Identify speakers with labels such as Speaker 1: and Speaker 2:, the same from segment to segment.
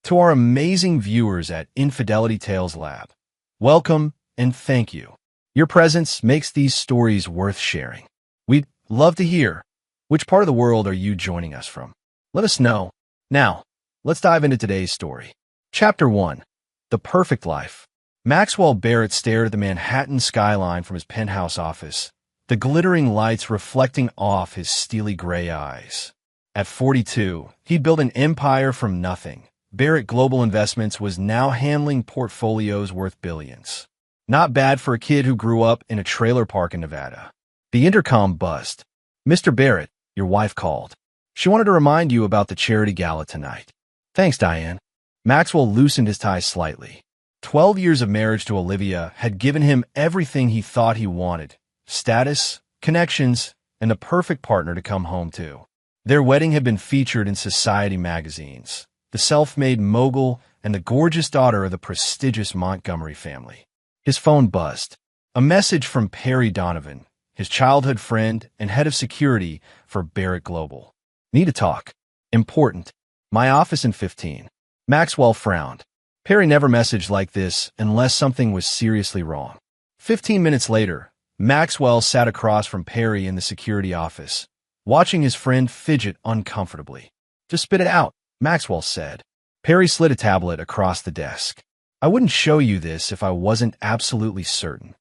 Speaker 1: To our amazing viewers at Infidelity Tales Lab, welcome and thank you. Your presence makes these stories worth sharing. We'd love to hear, which part of the world are you joining us from? Let us know. Now, let's dive into today's story. Chapter 1. The Perfect Life. Maxwell Barrett stared at the Manhattan skyline from his penthouse office, the glittering lights reflecting off his steely gray eyes. At 42, he'd built an empire from nothing. Barrett Global Investments was now handling portfolios worth billions. Not bad for a kid who grew up in a trailer park in Nevada. The intercom buzzed. "Mr. Barrett, your wife called. She wanted to remind you about the charity gala tonight." "Thanks, Diane." Maxwell loosened his tie slightly. 12 years of marriage to Olivia had given him everything he thought he wanted: status, connections, and the perfect partner to come home to. Their wedding had been featured in society magazines, the self-made mogul and the gorgeous daughter of the prestigious Montgomery family. His phone buzzed. A message from Perry Donovan, his childhood friend and head of security for Barrett Global. "Need to talk. Important. My office in 15. Maxwell frowned. Perry never messaged like this unless something was seriously wrong. 15 minutes later, Maxwell sat across from Perry in the security office, watching his friend fidget uncomfortably. "Just spit it out," Maxwell said. Perry slid a tablet across the desk. "I wouldn't show you this if I wasn't absolutely certain."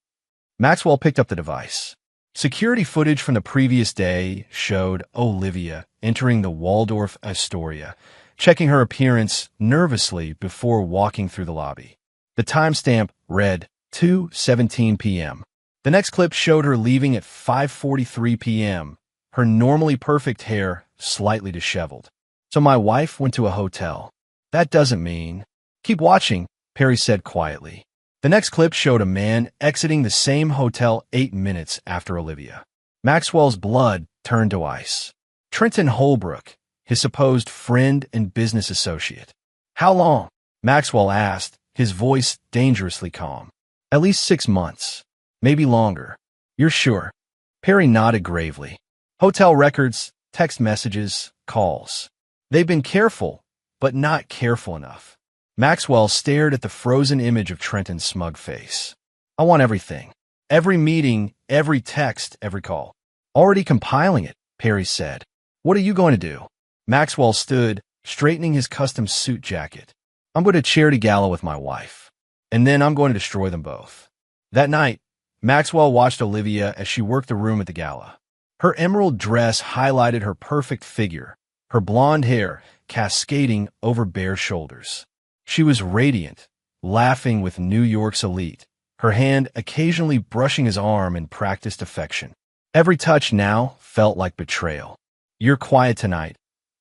Speaker 1: Maxwell picked up the device. Security footage from the previous day showed Olivia entering the Waldorf Astoria, checking her appearance nervously before walking through the lobby. The timestamp read 2:17 p.m. The next clip showed her leaving at 5:43 p.m., her normally perfect hair slightly disheveled. "So my wife went to a hotel. That doesn't mean—" "Keep watching," Perry said quietly. The next clip showed a man exiting the same hotel 8 minutes after Olivia. Maxwell's blood turned to ice. Trenton Holbrook, his supposed friend and business associate. "How long?" Maxwell asked, his voice dangerously calm. "At least 6 months. Maybe longer." "You're sure?" Perry nodded gravely. "Hotel records, text messages, calls. They've been careful, but not careful enough." Maxwell stared at the frozen image of Trenton's smug face. "I want everything. Every meeting, every text, every call." "Already compiling it," Perry said. "What are you going to do?" Maxwell stood, straightening his custom suit jacket. "I'm going to charity gala with my wife. And then I'm going to destroy them both." That night, Maxwell watched Olivia as she worked the room at the gala. Her emerald dress highlighted her perfect figure, her blonde hair cascading over bare shoulders. She was radiant, laughing with New York's elite, her hand occasionally brushing his arm in practiced affection. Every touch now felt like betrayal. "You're quiet tonight,"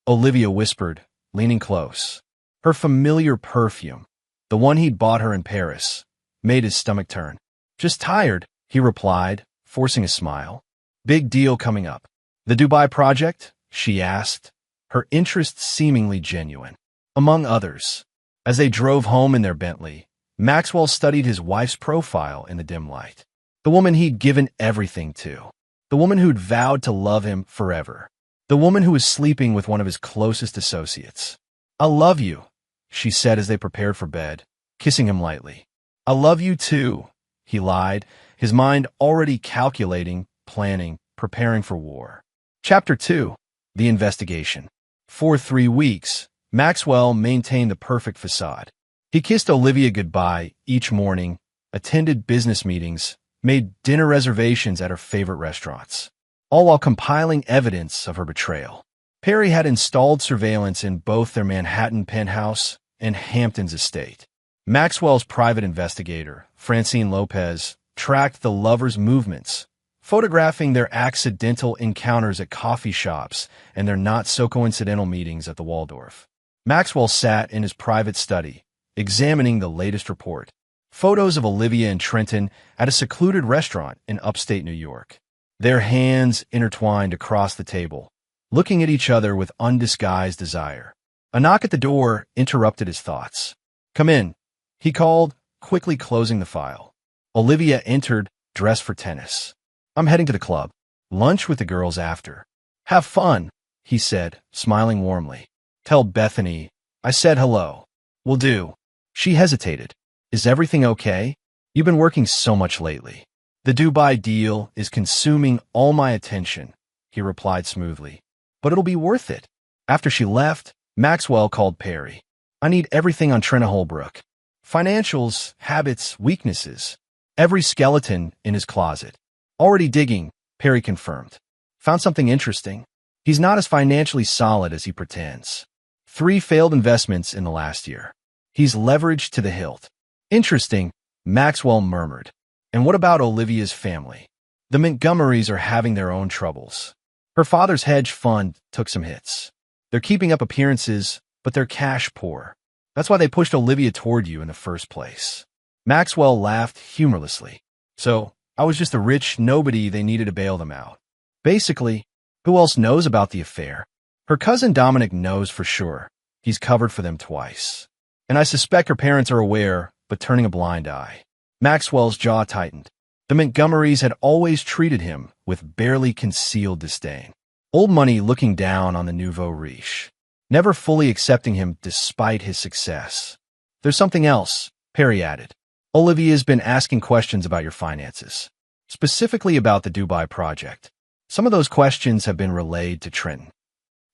Speaker 1: Olivia whispered, leaning close. Her familiar perfume, the one he'd bought her in Paris, made his stomach turn. "Just tired," he replied, forcing a smile. "Big deal coming up." "The Dubai project?" she asked, her interest seemingly genuine. "Among others." As they drove home in their Bentley, Maxwell studied his wife's profile in the dim light. The woman he'd given everything to. The woman who'd vowed to love him forever. The woman who was sleeping with one of his closest associates. "I love you," she said as they prepared for bed, kissing him lightly. "I love you too," he lied, his mind already calculating, planning, preparing for war. Chapter 2. The Investigation. For 3 weeks, Maxwell maintained the perfect facade. He kissed Olivia goodbye each morning, attended business meetings, made dinner reservations at her favorite restaurants, all while compiling evidence of her betrayal. Perry had installed surveillance in both their Manhattan penthouse and Hampton's estate. Maxwell's private investigator, Francine Lopez, tracked the lovers' movements, photographing their accidental encounters at coffee shops and their not-so-coincidental meetings at the Waldorf. Maxwell sat in his private study, examining the latest report. Photos of Olivia and Trenton at a secluded restaurant in upstate New York. Their hands intertwined across the table, looking at each other with undisguised desire. A knock at the door interrupted his thoughts. "Come in," he called, quickly closing the file. Olivia entered, dressed for tennis. "I'm heading to the club. Lunch with the girls after." "Have fun," he said, smiling warmly. "Tell Bethany I said hello." Will do. She hesitated. Is everything okay? You've been working so much lately. The Dubai deal is consuming all my attention, he replied smoothly. But it'll be worth it. After she left, Maxwell called Perry. I need everything on Trina Holbrook. Financials, habits, weaknesses. Every skeleton in his closet. Already digging, Perry confirmed. Found something interesting. He's not as financially solid as he pretends. 3 failed investments in the last year. He's leveraged to the hilt. Interesting, Maxwell murmured. And what about Olivia's family? The Montgomerys are having their own troubles. Her father's hedge fund took some hits. They're keeping up appearances, but they're cash poor. That's why they pushed Olivia toward you in the first place. Maxwell laughed humorlessly. So, I was just a rich nobody they needed to bail them out. Basically, who else knows about the affair? Her cousin Dominic knows for sure. He's covered for them twice. And I suspect her parents are aware, but turning a blind eye. Maxwell's jaw tightened. The Montgomerys had always treated him with barely concealed disdain. Old money looking down on the nouveau riche. Never fully accepting him despite his success. There's something else, Perry added. Olivia's been asking questions about your finances. Specifically about the Dubai project. Some of those questions have been relayed to Trenton.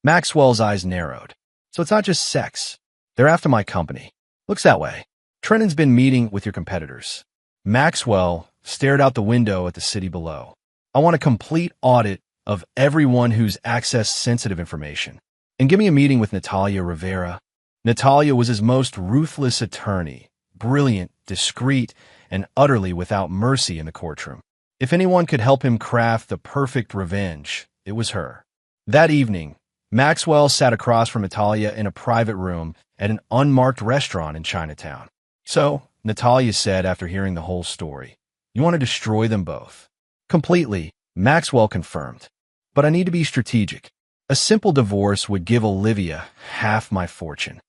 Speaker 1: Maxwell's eyes narrowed. So it's not just sex. They're after my company. Looks that way. Trenton's been meeting with your competitors. Maxwell stared out the window at the city below. I want a complete audit of everyone who's accessed sensitive information. And give me a meeting with Natalia Rivera. Natalia was his most ruthless attorney. Brilliant, discreet, and utterly without mercy in the courtroom. If anyone could help him craft the perfect revenge, it was her. That evening, Maxwell sat across from Natalia in a private room at an unmarked restaurant in Chinatown. So, Natalia said after hearing the whole story, you want to destroy them both. Completely, Maxwell confirmed. But I need to be strategic. A simple divorce would give Olivia half my fortune,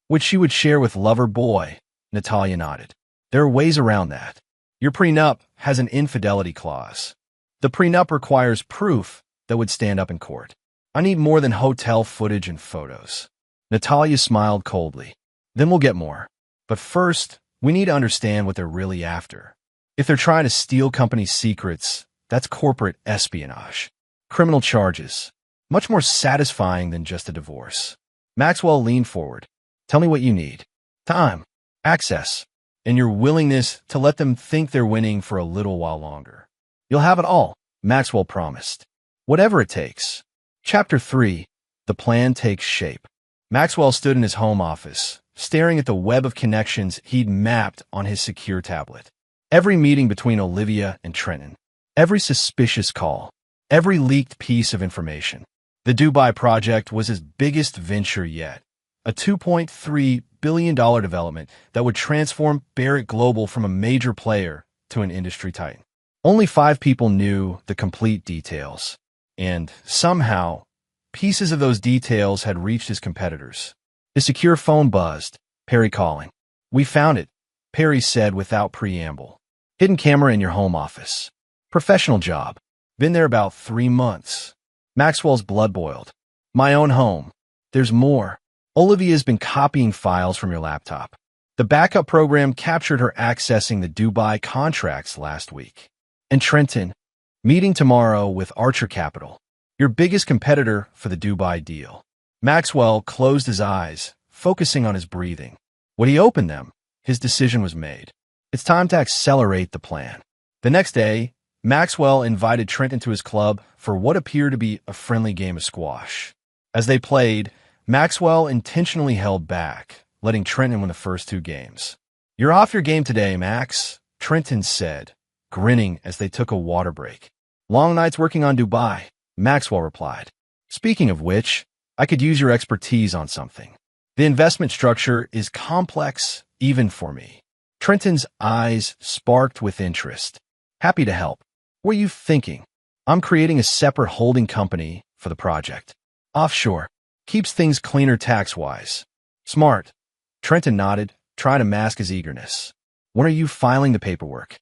Speaker 1: which she would share with lover boy. Natalia nodded. There are ways around that. Your prenup has an infidelity clause. The prenup requires proof that would stand up in court. I need more than hotel footage and photos. Natalia smiled coldly. Then we'll get more. But first, we need to understand what they're really after. If they're trying to steal company secrets, that's corporate espionage. Criminal charges. Much more satisfying than just a divorce. Maxwell leaned forward. Tell me what you need. Time, access, and your willingness to let them think they're winning for a little while longer. You'll have it all, Maxwell promised. Whatever it takes. Chapter 3. The plan takes shape. Maxwell stood in his home office, staring at the web of connections he'd mapped on his secure tablet. Every meeting between Olivia and Trenton. Every suspicious call. Every leaked piece of information. The Dubai project was his biggest venture yet. A $2.3 billion development that would transform Barrett Global from a major player to an industry titan. Only 5 people knew the complete details. And, somehow, pieces of those details had reached his competitors. His secure phone buzzed. Perry calling. We found it, Perry said without preamble. Hidden camera in your home office. Professional job. Been there about 3 months. Maxwell's blood boiled. My own home. There's more. Olivia's been copying files from your laptop. The backup program captured her accessing the Dubai contracts last week. And Trenton, meeting tomorrow with Archer Capital, your biggest competitor for the Dubai deal. Maxwell closed his eyes, focusing on his breathing. When he opened them, his decision was made. It's time to accelerate the plan. The next day, Maxwell invited Trenton to his club for what appeared to be a friendly game of squash. As they played, Maxwell intentionally held back, letting Trenton win the first 2 games. You're off your game today, Max, Trenton said, grinning as they took a water break. Long nights working on Dubai, Maxwell replied. Speaking of which, I could use your expertise on something. The investment structure is complex, even for me. Trenton's eyes sparked with interest. Happy to help. What are you thinking? I'm creating a separate holding company for the project. Offshore. Keeps things cleaner tax-wise. Smart. Trenton nodded, trying to mask his eagerness. When are you filing the paperwork?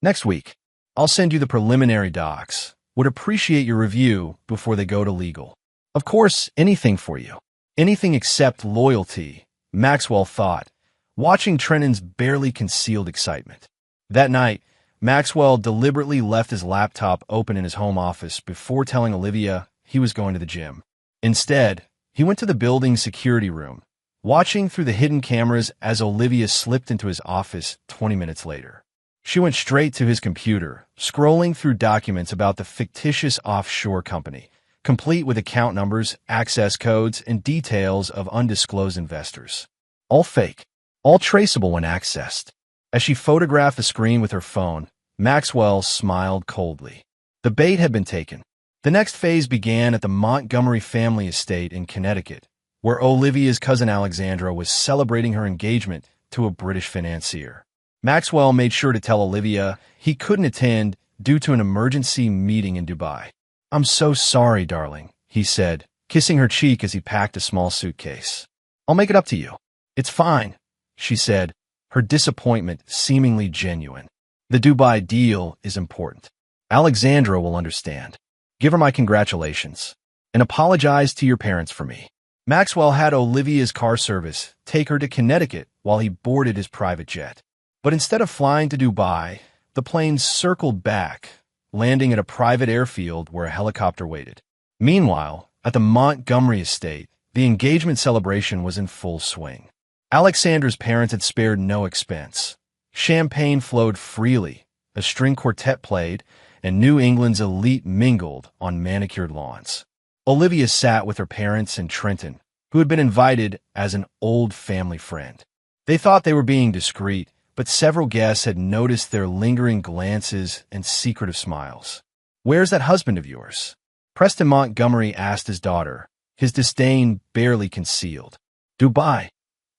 Speaker 1: Next week. I'll send you the preliminary docs. Would appreciate your review before they go to legal. Of course, anything for you. Anything except loyalty, Maxwell thought, watching Trenton's barely concealed excitement. That night, Maxwell deliberately left his laptop open in his home office before telling Olivia he was going to the gym. Instead, he went to the building's security room, watching through the hidden cameras as Olivia slipped into his office 20 minutes later. She went straight to his computer, scrolling through documents about the fictitious offshore company, complete with account numbers, access codes, and details of undisclosed investors. All fake, all traceable when accessed. As she photographed the screen with her phone, Maxwell smiled coldly. The bait had been taken. The next phase began at the Montgomery family estate in Connecticut, where Olivia's cousin Alexandra was celebrating her engagement to a British financier. Maxwell made sure to tell Olivia he couldn't attend due to an emergency meeting in Dubai. "I'm so sorry, darling," he said, kissing her cheek as he packed a small suitcase. "I'll make it up to you." "It's fine," she said, her disappointment seemingly genuine. "The Dubai deal is important. Alexandra will understand. Give her my congratulations, and apologize to your parents for me." Maxwell had Olivia's car service take her to Connecticut while he boarded his private jet. But instead of flying to Dubai, the plane circled back, landing at a private airfield where a helicopter waited. Meanwhile, at the Montgomery estate, the engagement celebration was in full swing. Alexandra's parents had spared no expense. Champagne flowed freely, a string quartet played, and New England's elite mingled on manicured lawns. Olivia sat with her parents and Trenton, who had been invited as an old family friend. They thought they were being discreet, but several guests had noticed their lingering glances and secretive smiles. "Where's that husband of yours?" Preston Montgomery asked his daughter, his disdain barely concealed. "Dubai,"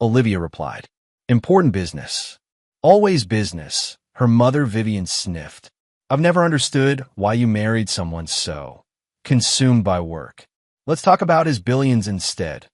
Speaker 1: Olivia replied. "Important business." "Always business," her mother Vivian sniffed. "I've never understood why you married someone so consumed by work. Let's talk about his billions instead,"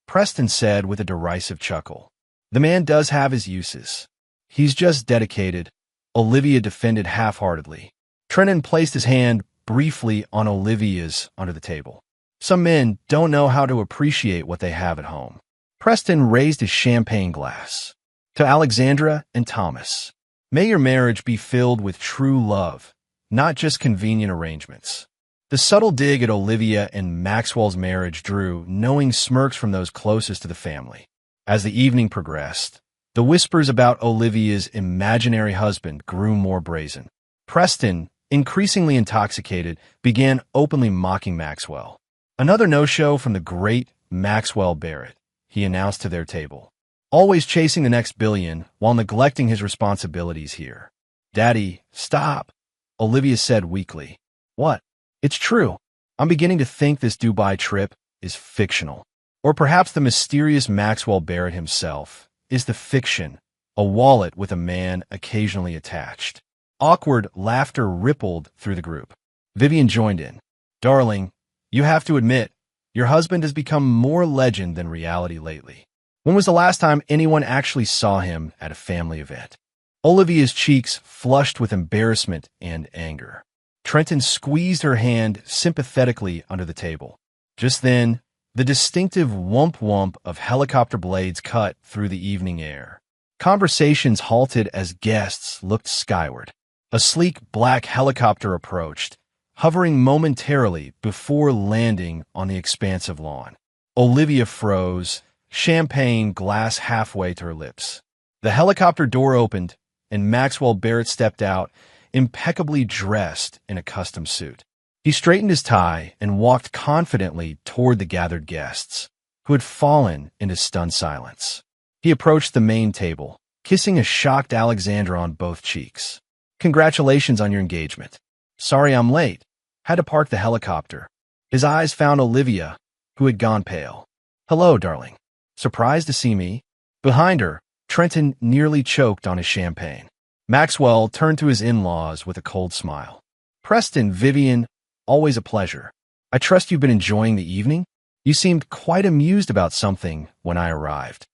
Speaker 1: Preston said with a derisive chuckle. "The man does have his uses. He's just dedicated," Olivia defended half-heartedly. Trenton placed his hand briefly on Olivia's under the table. "Some men don't know how to appreciate what they have at home." Preston raised his champagne glass. "To Alexandra and Thomas. May your marriage be filled with true love, not just convenient arrangements." The subtle dig at Olivia and Maxwell's marriage drew knowing smirks from those closest to the family. As the evening progressed, the whispers about Olivia's imaginary husband grew more brazen. Preston, increasingly intoxicated, began openly mocking Maxwell. "Another no-show from the great Maxwell Barrett," he announced to their table. "Always chasing the next billion while neglecting his responsibilities here." "Daddy, stop," Olivia said weakly. "What?" "It's true. I'm beginning to think this Dubai trip is fictional. Or perhaps the mysterious Maxwell Barrett himself is the fiction, a wallet with a man occasionally attached." Awkward laughter rippled through the group. Vivian joined in. "Darling, you have to admit, your husband has become more legend than reality lately. When was the last time anyone actually saw him at a family event?" Olivia's cheeks flushed with embarrassment and anger. Trenton squeezed her hand sympathetically under the table. Just then, the distinctive whump-whump of helicopter blades cut through the evening air. Conversations halted as guests looked skyward. A sleek black helicopter approached, hovering momentarily before landing on the expansive lawn. Olivia froze, champagne glass halfway to her lips. The helicopter door opened, and Maxwell Barrett stepped out, impeccably dressed in a custom suit. He straightened his tie and walked confidently toward the gathered guests, who had fallen into stunned silence. He approached the main table, kissing a shocked Alexandra on both cheeks. "Congratulations on your engagement. Sorry I'm late. Had to park the helicopter." His eyes found Olivia, who had gone pale. "Hello, darling. Surprised to see me?" Behind her, Trenton nearly choked on his champagne. Maxwell turned to his in-laws with a cold smile. "Preston, Vivian, always a pleasure. I trust you've been enjoying the evening? You seemed quite amused about something when I arrived."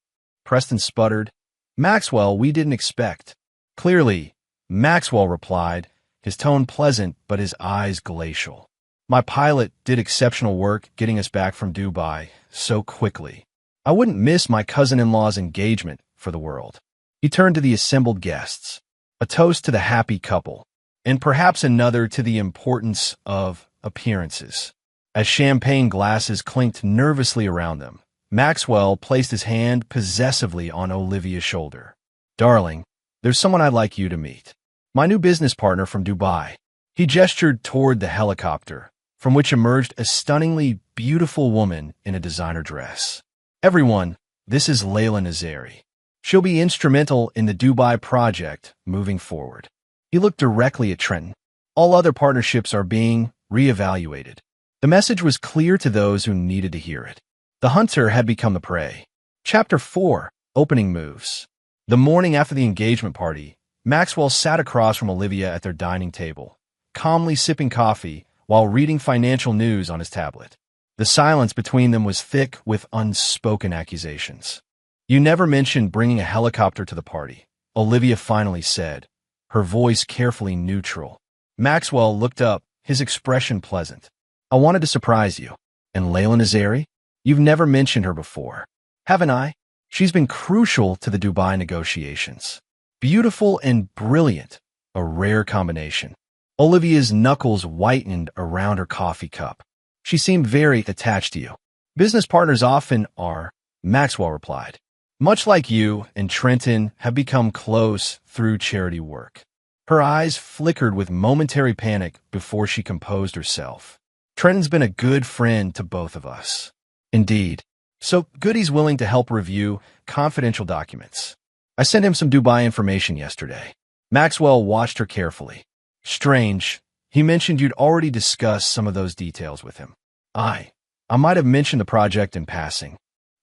Speaker 1: Preston sputtered. "Maxwell, we didn't expect." "Clearly," Maxwell replied, his tone pleasant but his eyes glacial. "My pilot did exceptional work getting us back from Dubai so quickly. I wouldn't miss my cousin-in-law's engagement for the world. He turned to the assembled guests, a toast to the happy couple, and perhaps another to the importance of appearances. As champagne glasses clinked nervously around them, Maxwell placed his hand possessively on Olivia's shoulder. "Darling, there's someone I'd like you to meet. My new business partner from Dubai." He gestured toward the helicopter, from which emerged a stunningly beautiful woman in a designer dress. "Everyone, this is Layla Nazari. She'll be instrumental in the Dubai project moving forward." He looked directly at Trenton. "All other partnerships are being reevaluated." The message was clear to those who needed to hear it. The hunter had become the prey. Chapter 4: Opening Moves. The morning after the engagement party, Maxwell sat across from Olivia at their dining table, calmly sipping coffee while reading financial news on his tablet. The silence between them was thick with unspoken accusations. "You never mentioned bringing a helicopter to the party," Olivia finally said, her voice carefully neutral. Maxwell looked up, his expression pleasant. "I wanted to surprise you. And Layla Nazari? You've never mentioned her before." "Haven't I? She's been crucial to the Dubai negotiations. Beautiful and brilliant, a rare combination." Olivia's knuckles whitened around her coffee cup. "She seemed very attached to you." "Business partners often are," Maxwell replied. "Much like you and Trenton have become close through charity work." Her eyes flickered with momentary panic before she composed herself. "Trenton's been a good friend to both of us." "Indeed. So good he's willing to help review confidential documents. I sent him some Dubai information yesterday." Maxwell watched her carefully. "Strange. He mentioned you'd already discussed some of those details with him." I might have mentioned the project in passing."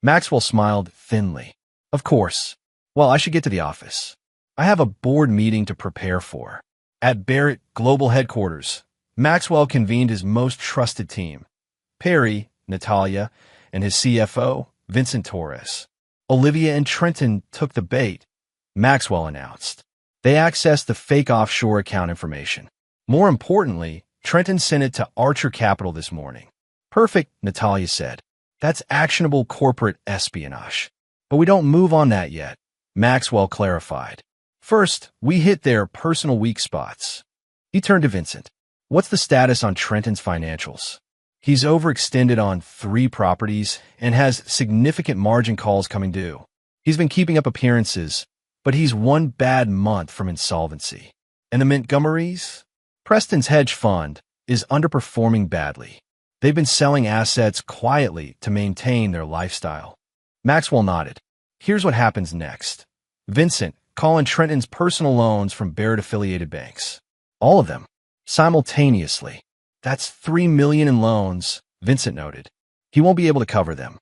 Speaker 1: Maxwell smiled thinly. "Of course. Well, I should get to the office. I have a board meeting to prepare for." At Barrett Global Headquarters, Maxwell convened his most trusted team: Perry, Natalia, and his CFO, Vincent Torres. Olivia and Trenton took the bait, Maxwell announced. They accessed the fake offshore account information. More importantly, Trenton sent it to Archer Capital this morning. "Perfect," Natalia said. "That's actionable corporate espionage. But we don't move on that yet," Maxwell clarified. "First, we hit their personal weak spots." He turned to Vincent. "What's the status on Trenton's financials?" "He's overextended on 3 properties and has significant margin calls coming due. He's been keeping up appearances, but he's one bad month from insolvency." "And the Montgomerys?" "Preston's hedge fund is underperforming badly. They've been selling assets quietly to maintain their lifestyle." Maxwell nodded. "Here's what happens next. Vincent, call in Trenton's personal loans from Barrett-affiliated banks. All of them, simultaneously. That's $3 million in loans," Vincent noted. "He won't be able to cover them."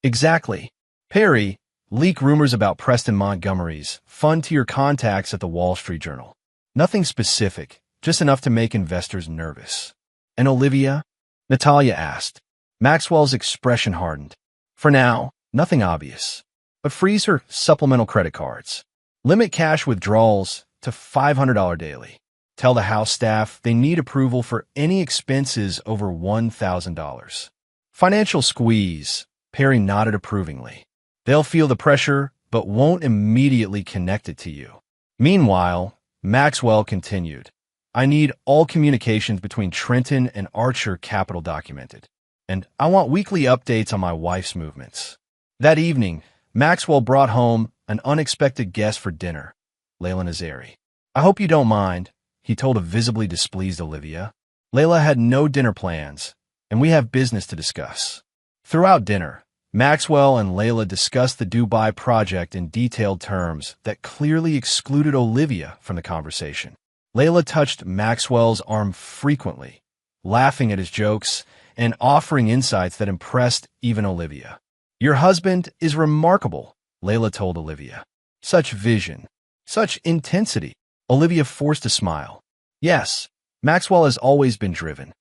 Speaker 1: "Exactly. Perry, leak rumors about Preston Montgomery's fund to your contacts at the Wall Street Journal. Nothing specific, just enough to make investors nervous." "And Olivia?" Natalia asked. Maxwell's expression hardened. "For now, nothing obvious. But freeze her supplemental credit cards. Limit cash withdrawals to $500 daily. Tell the house staff they need approval for any expenses over $1,000. Financial squeeze," Perry nodded approvingly. "They'll feel the pressure, but won't immediately connect it to you." Meanwhile, Maxwell continued. "I need all communications between Trenton and Archer Capital documented. And I want weekly updates on my wife's movements." That evening, Maxwell brought home an unexpected guest for dinner, Layla Nazari. "I hope you don't mind," he told a visibly displeased Olivia. "Layla had no dinner plans, and we have business to discuss." Throughout dinner, Maxwell and Layla discussed the Dubai project in detailed terms that clearly excluded Olivia from the conversation. Layla touched Maxwell's arm frequently, laughing at his jokes and offering insights that impressed even Olivia. "Your husband is remarkable," Layla told Olivia. "Such vision, such intensity." Olivia forced a smile. "Yes, Maxwell has always been driven."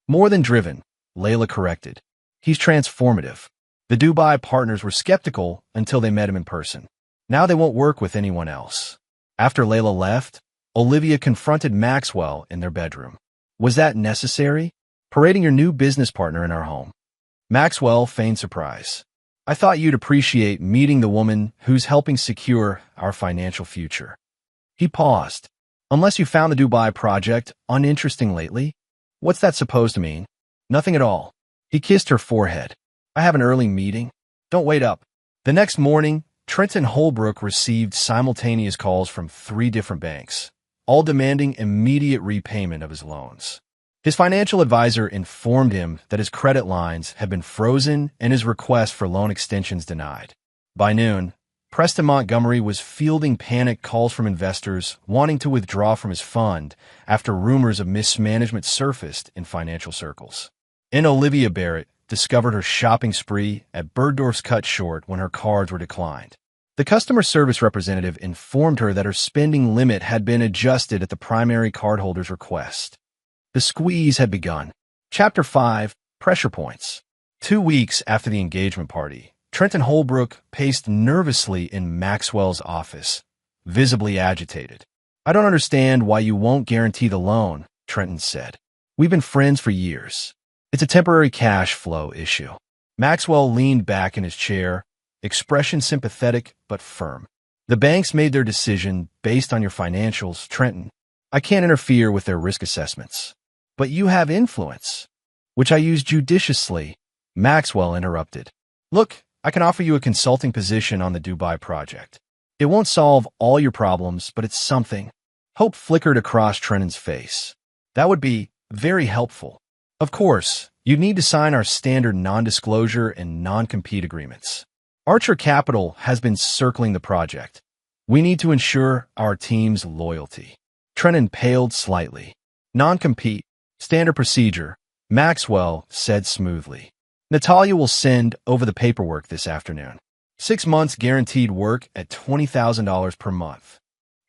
Speaker 1: "More than driven," Layla corrected. "He's transformative." The Dubai partners were skeptical until they met him in person. Now they won't work with anyone else. After Layla left, Olivia confronted Maxwell in their bedroom. "Was that necessary? Parading your new business partner in our home?" Maxwell feigned surprise. I thought you'd appreciate meeting the woman who's helping secure our financial future. He paused. Unless you found the Dubai project uninteresting lately? What's that supposed to mean? Nothing at all. He kissed her forehead. I have an early meeting. Don't wait up. The next morning, Trenton Holbrook received simultaneous calls from 3 different banks, all demanding immediate repayment of his loans. His financial advisor informed him that his credit lines had been frozen and his request for loan extensions denied. By noon, Preston Montgomery was fielding panic calls from investors wanting to withdraw from his fund after rumors of mismanagement surfaced in financial circles. And Olivia Barrett discovered her shopping spree at Bergdorf's cut short when her cards were declined. The customer service representative informed her that her spending limit had been adjusted at the primary cardholder's request. The squeeze had begun. Chapter 5, Pressure Points. 2 weeks after the engagement party, Trenton Holbrook paced nervously in Maxwell's office, visibly agitated. I don't understand why you won't guarantee the loan, Trenton said. We've been friends for years. It's a temporary cash flow issue. Maxwell leaned back in his chair, expression sympathetic but firm. The banks made their decision based on your financials, Trenton. I can't interfere with their risk assessments. But you have influence, which I use judiciously, Maxwell interrupted. Look, I can offer you a consulting position on the Dubai project. It won't solve all your problems, but it's something. Hope flickered across Trenton's face. That would be very helpful. Of course, you'd need to sign our standard non-disclosure and non-compete agreements. Archer Capital has been circling the project. We need to ensure our team's loyalty. Trenton paled slightly. Non-compete, standard procedure, Maxwell said smoothly. Natalia will send over the paperwork this afternoon. 6 months guaranteed work at $20,000 per month.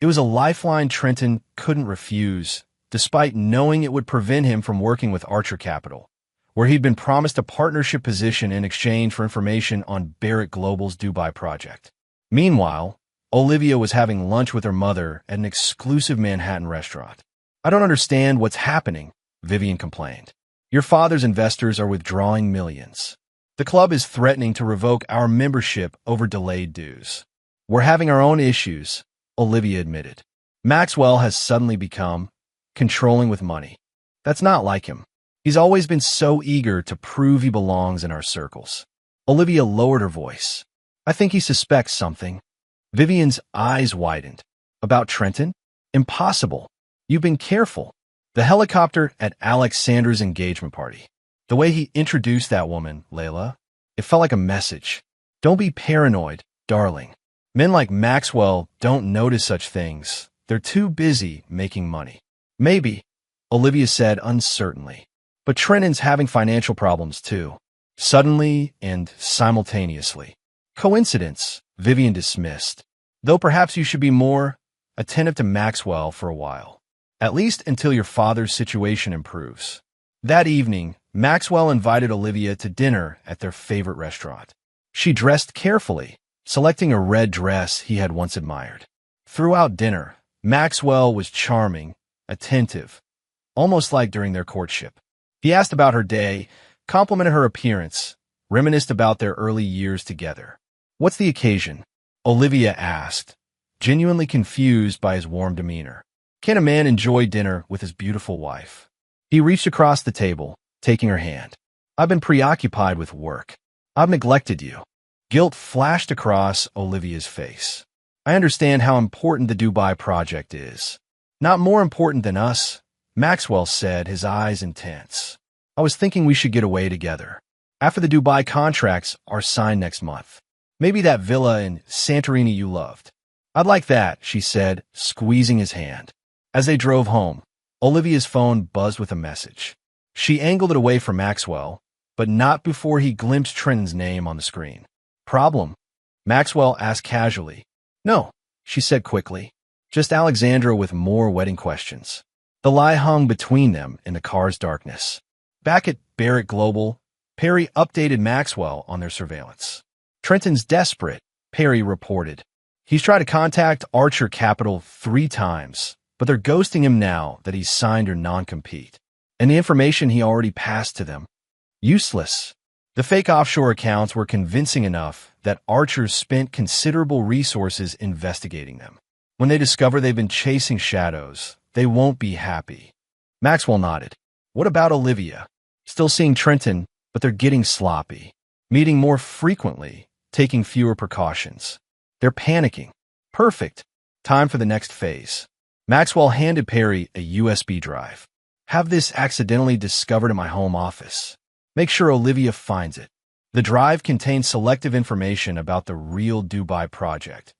Speaker 1: It was a lifeline Trenton couldn't refuse, despite knowing it would prevent him from working with Archer Capital, where he'd been promised a partnership position in exchange for information on Barrett Global's Dubai project. Meanwhile, Olivia was having lunch with her mother at an exclusive Manhattan restaurant. I don't understand what's happening, Vivian complained. Your father's investors are withdrawing millions. The club is threatening to revoke our membership over delayed dues. We're having our own issues, Olivia admitted. Maxwell has suddenly become controlling with money. That's not like him. He's always been so eager to prove he belongs in our circles. Olivia lowered her voice. I think he suspects something. Vivian's eyes widened. About Trenton? Impossible. You've been careful. The helicopter at Alexandra's engagement party. The way he introduced that woman, Layla, it felt like a message. Don't be paranoid, darling. Men like Maxwell don't notice such things. They're too busy making money. Maybe, Olivia said uncertainly. But Trenton's having financial problems too. Suddenly and simultaneously. Coincidence, Vivian dismissed. Though perhaps you should be more attentive to Maxwell for a while. At least until your father's situation improves. That evening, Maxwell invited Olivia to dinner at their favorite restaurant. She dressed carefully, selecting a red dress he had once admired. Throughout dinner, Maxwell was charming, attentive, almost like during their courtship. He asked about her day, complimented her appearance, reminisced about their early years together. What's the occasion? Olivia asked, genuinely confused by his warm demeanor. Can a man enjoy dinner with his beautiful wife? He reached across the table, taking her hand. I've been preoccupied with work. I've neglected you. Guilt flashed across Olivia's face. I understand how important the Dubai project is. Not more important than us, Maxwell said, his eyes intense. I was thinking we should get away together. After the Dubai contracts are signed next month. Maybe that villa in Santorini you loved. I'd like that, she said, squeezing his hand. As they drove home, Olivia's phone buzzed with a message. She angled it away from Maxwell, but not before he glimpsed Trenton's name on the screen. Problem? Maxwell asked casually. No, she said quickly. Just Alexandra with more wedding questions. The lie hung between them in the car's darkness. Back at Barrett Global, Perry updated Maxwell on their surveillance. Trenton's desperate, Perry reported. He's tried to contact Archer Capital 3 times, but they're ghosting him now that he's signed her non-compete. And the information he already passed to them. Useless. The fake offshore accounts were convincing enough that archers spent considerable resources investigating them. When they discover they've been chasing shadows, they won't be happy. Maxwell nodded. What about Olivia? Still seeing Trenton, but they're getting sloppy. Meeting more frequently, taking fewer precautions. They're panicking. Perfect. Time for the next phase. Maxwell handed Perry a USB drive. Have this accidentally discovered in my home office. Make sure Olivia finds it. The drive contains selective information about the real Dubai project.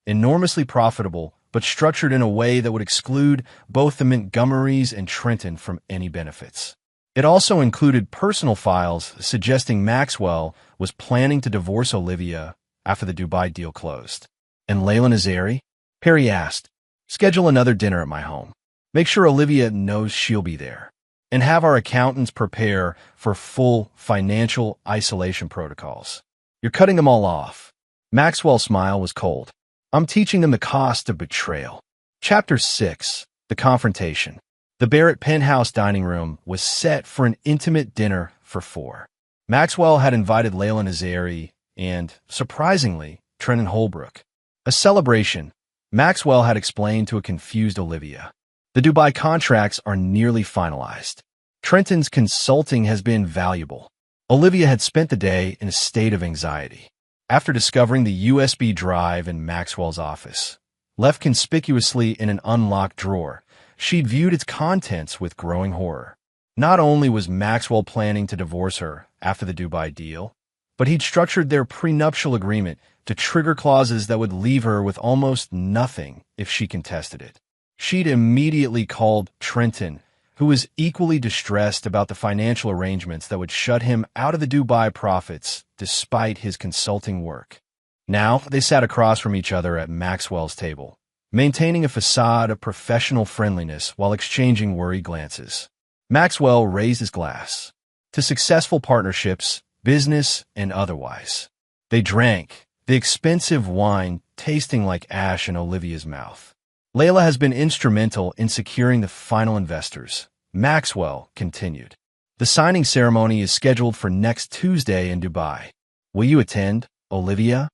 Speaker 1: Enormously profitable, but structured in a way that would exclude both the Montgomerys and Trenton from any benefits. It also included personal files suggesting Maxwell was planning to divorce Olivia after the Dubai deal closed. And Layla Nazari? Perry asked. Schedule another dinner at my home. Make sure Olivia knows she'll be there. And have our accountants prepare for full financial isolation protocols. You're cutting them all off. Maxwell's smile was cold. I'm teaching them the cost of betrayal. Chapter 6. The Confrontation. The Barrett penthouse dining room was set for an intimate dinner for 4. Maxwell had invited Layla Nazari and, surprisingly, Trenton Holbrook. A celebration, Maxwell had explained to a confused Olivia. The Dubai contracts are nearly finalized. Trenton's consulting has been valuable. Olivia had spent the day in a state of anxiety. After discovering the USB drive in Maxwell's office, left conspicuously in an unlocked drawer, she'd viewed its contents with growing horror. Not only was Maxwell planning to divorce her after the Dubai deal, but he'd structured their prenuptial agreement to trigger clauses that would leave her with almost nothing if she contested it. She'd immediately called Trenton, who was equally distressed about the financial arrangements that would shut him out of the Dubai profits despite his consulting work. Now they sat across from each other at Maxwell's table, maintaining a facade of professional friendliness while exchanging worried glances. Maxwell raised his glass. To successful partnerships, business and otherwise. They drank, the expensive wine tasting like ash in Olivia's mouth. Layla has been instrumental in securing the final investors, Maxwell continued. The signing ceremony is scheduled for next Tuesday in Dubai. Will you attend, Olivia?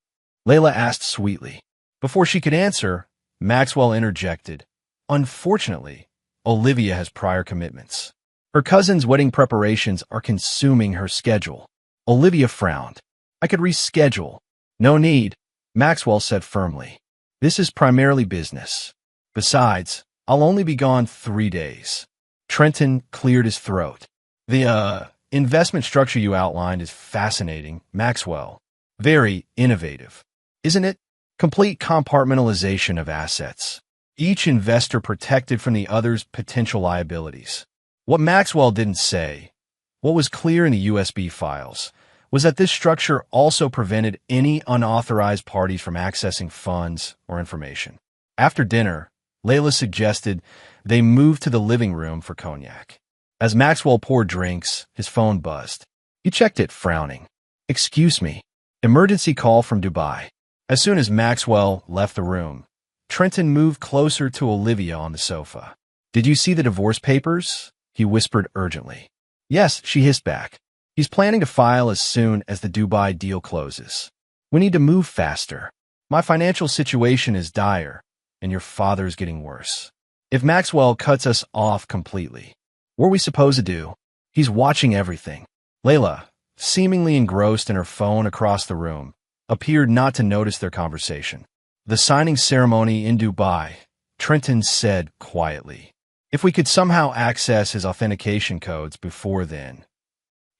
Speaker 1: Layla asked sweetly. Before she could answer, Maxwell interjected. Unfortunately, Olivia has prior commitments. Her cousin's wedding preparations are consuming her schedule. Olivia frowned. I could reschedule. No need, Maxwell said firmly. This is primarily business. Besides, I'll only be gone 3 days. Trenton cleared his throat. The investment structure you outlined is fascinating, Maxwell. Very innovative. Isn't it? Complete compartmentalization of assets. Each investor protected from the other's potential liabilities. What Maxwell didn't say, what was clear in the USB files, was that this structure also prevented any unauthorized parties from accessing funds or information. After dinner, Layla suggested they move to the living room for cognac. As Maxwell poured drinks, his phone buzzed. He checked it, frowning. Excuse me. Emergency call from Dubai. As soon as Maxwell left the room, Trenton moved closer to Olivia on the sofa. Did you see the divorce papers? He whispered urgently. Yes, she hissed back. He's planning to file as soon as the Dubai deal closes. We need to move faster. My financial situation is dire, and your father's getting worse. If Maxwell cuts us off completely, what are we supposed to do? He's watching everything. Layla, seemingly engrossed in her phone across the room, appeared not to notice their conversation. The signing ceremony in Dubai, Trenton said quietly. If we could somehow access his authentication codes before then.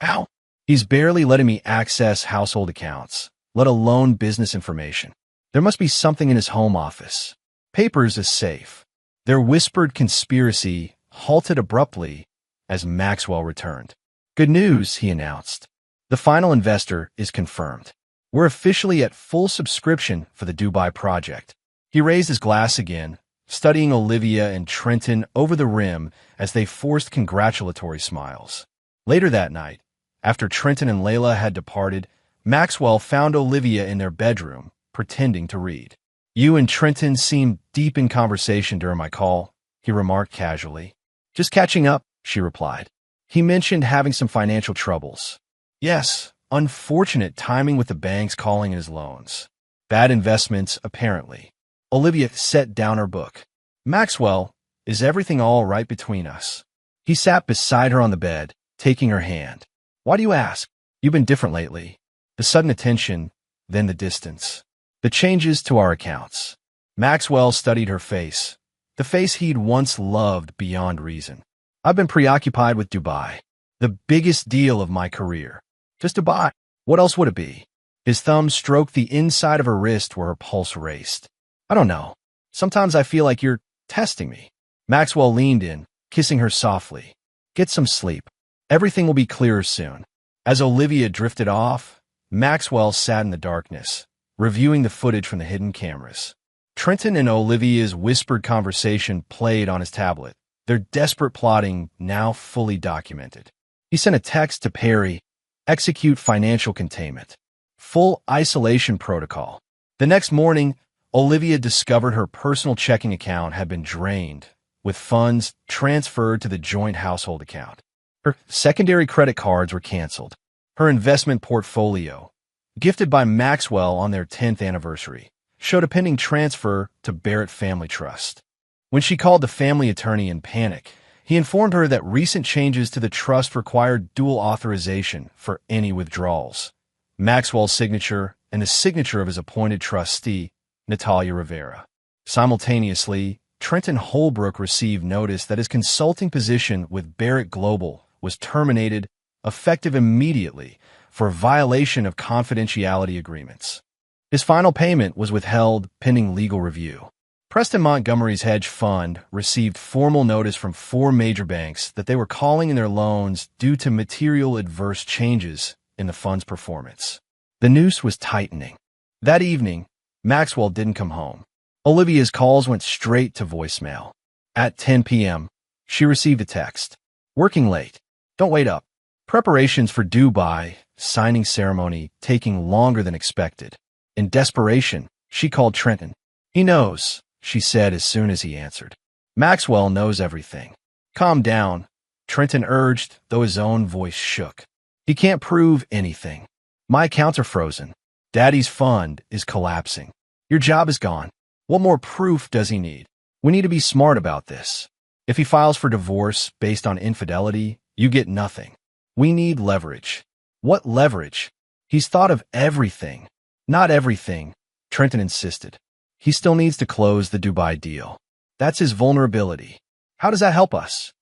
Speaker 1: How? He's barely letting me access household accounts, let alone business information. There must be something in his home office. Papers is safe. Their whispered conspiracy halted abruptly as Maxwell returned. Good news, he announced. The final investor is confirmed. We're officially at full subscription for the Dubai project. He raised his glass again, studying Olivia and Trenton over the rim as they forced congratulatory smiles. Later that night, after Trenton and Layla had departed, Maxwell found Olivia in their bedroom, pretending to read. You and Trenton seemed deep in conversation during my call, he remarked casually. Just catching up, she replied. He mentioned having some financial troubles. Yes, unfortunate timing with the banks calling his loans. Bad investments, apparently. Olivia set down her book. Maxwell, is everything all right between us? He sat beside her on the bed, taking her hand. Why do you ask? You've been different lately. The sudden attention, then the distance. The changes to our accounts. Maxwell studied her face, the face he'd once loved beyond reason. I've been preoccupied with Dubai, the biggest deal of my career. Just Dubai. What else would it be? His thumb stroked the inside of her wrist where her pulse raced. I don't know. Sometimes I feel like you're testing me. Maxwell leaned in, kissing her softly. Get some sleep. Everything will be clearer soon. As Olivia drifted off, Maxwell sat in the darkness, reviewing the footage from the hidden cameras. Trenton and Olivia's whispered conversation played on his tablet, their desperate plotting now fully documented. He sent a text to Perry, execute financial containment. Full isolation protocol. The next morning, Olivia discovered her personal checking account had been drained, with funds transferred to the joint household account. Her secondary credit cards were canceled. Her investment portfolio, gifted by Maxwell on their 10th anniversary, showed a pending transfer to Barrett Family Trust. When she called the family attorney in panic, he informed her that recent changes to the trust required dual authorization for any withdrawals. Maxwell's signature and the signature of his appointed trustee, Natalia Rivera. Simultaneously, Trenton Holbrook received notice that his consulting position with Barrett Global was terminated, effective immediately, for violation of confidentiality agreements. His final payment was withheld pending legal review. Preston Montgomery's hedge fund received formal notice from 4 major banks that they were calling in their loans due to material adverse changes in the fund's performance. The noose was tightening. That evening, Maxwell didn't come home. Olivia's calls went straight to voicemail. At 10 p.m., she received a text. Working late. Don't wait up. Preparations for Dubai signing ceremony taking longer than expected. In desperation, she called Trenton. He knows, she said as soon as he answered. Maxwell knows everything. Calm down, Trenton urged, though his own voice shook. He can't prove anything. My accounts are frozen. Daddy's fund is collapsing. Your job is gone. What more proof does he need? We need to be smart about this. If he files for divorce based on infidelity, you get nothing. We need leverage. What leverage? He's thought of everything. Not everything, Trenton insisted. He still needs to close the Dubai deal. That's his vulnerability. How does that help us?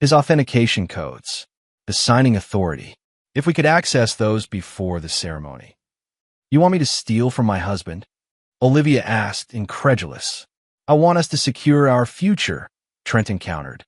Speaker 1: His authentication codes. The signing authority. If we could access those before the ceremony. You want me to steal from my husband? Olivia asked, incredulous. I want us to secure our future, Trenton countered.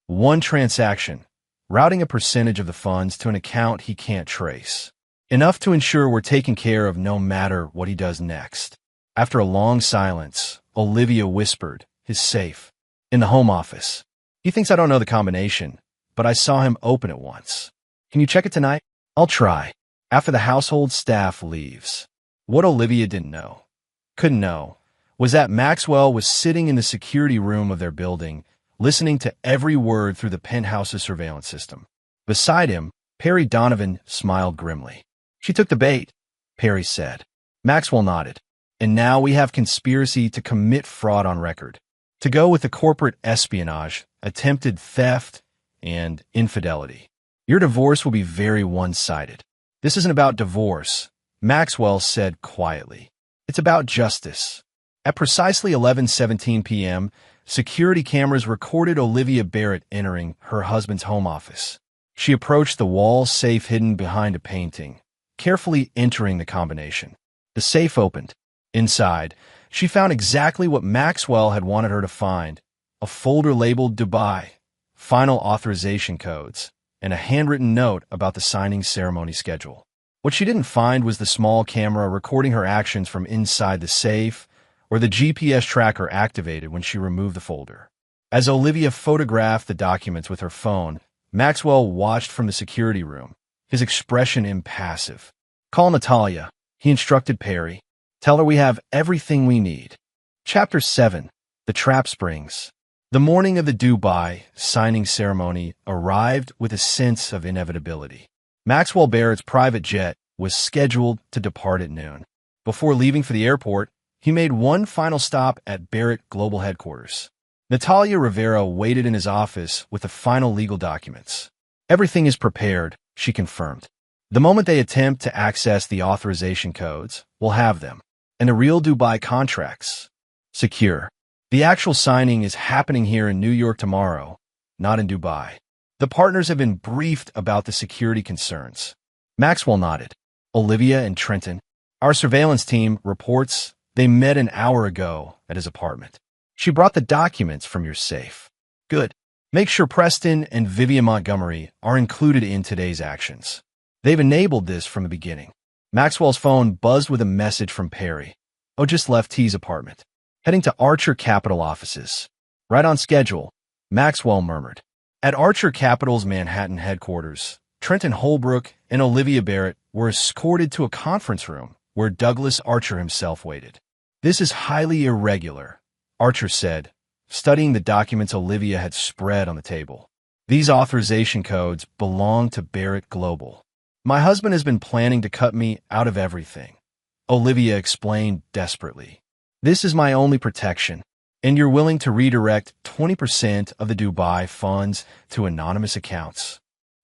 Speaker 1: One transaction, routing a percentage of the funds to an account he can't trace. Enough to ensure we're taken care of no matter what he does next. After a long silence, Olivia whispered, his safe. In the home office. He thinks I don't know the combination, but I saw him open it once. Can you check it tonight? I'll try. After the household staff leaves. What Olivia couldn't know, was that Maxwell was sitting in the security room of their building, listening to every word through the penthouse's surveillance system. Beside him, Perry Donovan smiled grimly. She took the bait, Perry said. Maxwell nodded. And now we have conspiracy to commit fraud on record. To go with the corporate espionage, attempted theft, and infidelity. Your divorce will be very one-sided. This isn't about divorce, Maxwell said quietly. It's about justice. At precisely 11:17 p.m., security cameras recorded Olivia Barrett entering her husband's home office. She approached the wall safe hidden behind a painting, carefully entering the combination. The safe opened. Inside, she found exactly what Maxwell had wanted her to find, a folder labeled Dubai, final authorization codes, and a handwritten note about the signing ceremony schedule. What she didn't find was the small camera recording her actions from inside the safe or the GPS tracker activated when she removed the folder. As Olivia photographed the documents with her phone, Maxwell watched from the security room, his expression impassive. Call Natalia, he instructed Perry. Tell her we have everything we need. Chapter 7. The Trap Springs. The morning of the Dubai signing ceremony arrived with a sense of inevitability. Maxwell Barrett's private jet was scheduled to depart at noon. Before leaving for the airport, he made one final stop at Barrett Global Headquarters. Natalia Rivera waited in his office with the final legal documents. Everything is prepared, she confirmed. The moment they attempt to access the authorization codes, we'll have them. And the real Dubai contracts. Secure. The actual signing is happening here in New York tomorrow, not in Dubai. The partners have been briefed about the security concerns. Maxwell nodded. Olivia and Trenton. Our surveillance team reports they met an hour ago at his apartment. She brought the documents from your safe. Good. Make sure Preston and Vivian Montgomery are included in today's actions. They've enabled this from the beginning. Maxwell's phone buzzed with a message from Perry. Oh, just left T's apartment. Heading to Archer Capital offices. Right on schedule, Maxwell murmured. At Archer Capital's Manhattan headquarters, Trenton Holbrook and Olivia Barrett were escorted to a conference room where Douglas Archer himself waited. This is highly irregular, Archer said, studying the documents Olivia had spread on the table. These authorization codes belong to Barrett Global. My husband has been planning to cut me out of everything, Olivia explained desperately. This is my only protection, and you're willing to redirect 20% of the Dubai funds to anonymous accounts.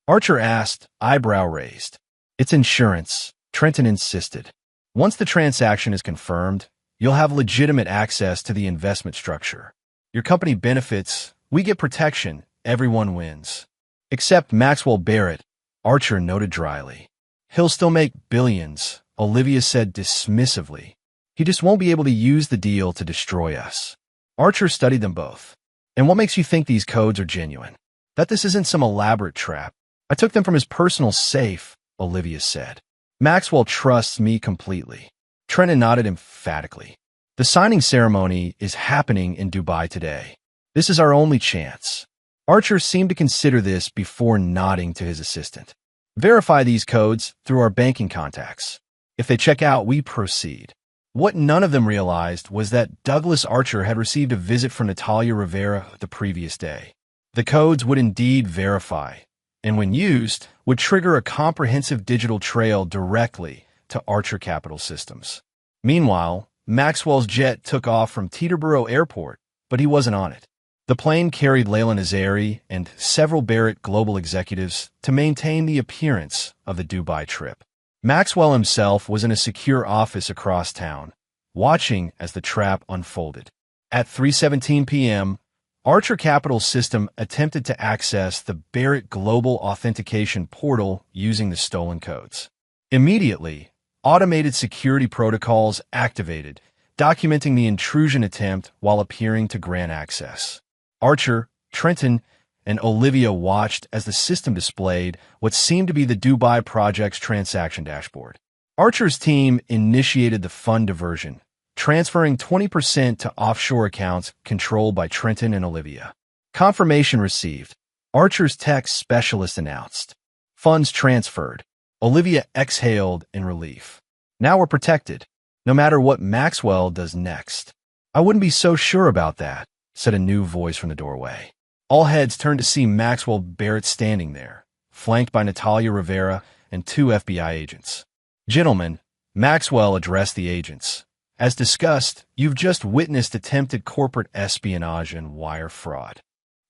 Speaker 1: Archer asked, eyebrow raised. It's insurance, Trenton insisted. Once the transaction is confirmed, you'll have legitimate access to the investment structure. Your company benefits, we get protection, everyone wins. Except Maxwell Barrett, Archer noted dryly. He'll still make billions, Olivia said dismissively. He just won't be able to use the deal to destroy us. Archer studied them both. And what makes you think these codes are genuine? That this isn't some elaborate trap. I took them from his personal safe, Olivia said. Maxwell trusts me completely. Trenton nodded emphatically. The signing ceremony is happening in Dubai today. This is our only chance. Archer seemed to consider this before nodding to his assistant. Verify these codes through our banking contacts. If they check out, we proceed. What none of them realized was that Douglas Archer had received a visit from Natalia Rivera the previous day. The codes would indeed verify, and when used, would trigger a comprehensive digital trail directly to Archer Capital Systems. Meanwhile, Maxwell's jet took off from Teterboro Airport, but he wasn't on it. The plane carried Layla Nazari and several Barrett Global executives to maintain the appearance of the Dubai trip. Maxwell himself was in a secure office across town, watching as the trap unfolded. At 3:17 p.m., Archer Capital System attempted to access the Barrett Global Authentication portal using the stolen codes. Immediately, automated security protocols activated, documenting the intrusion attempt while appearing to grant access. Archer, Trenton, and Olivia watched as the system displayed what seemed to be the Dubai project's transaction dashboard. Archer's team initiated the fund diversion, transferring 20% to offshore accounts controlled by Trenton and Olivia. Confirmation received. Archer's tech specialist announced. Funds transferred. Olivia exhaled in relief. Now we're protected, no matter what Maxwell does next. I wouldn't be so sure about that, said a new voice from the doorway. All heads turned to see Maxwell Barrett standing there, flanked by Natalia Rivera and 2 FBI agents. Gentlemen, Maxwell addressed the agents. As discussed, you've just witnessed attempted corporate espionage and wire fraud.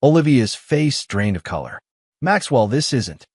Speaker 1: Olivia's face drained of color. Maxwell, this isn't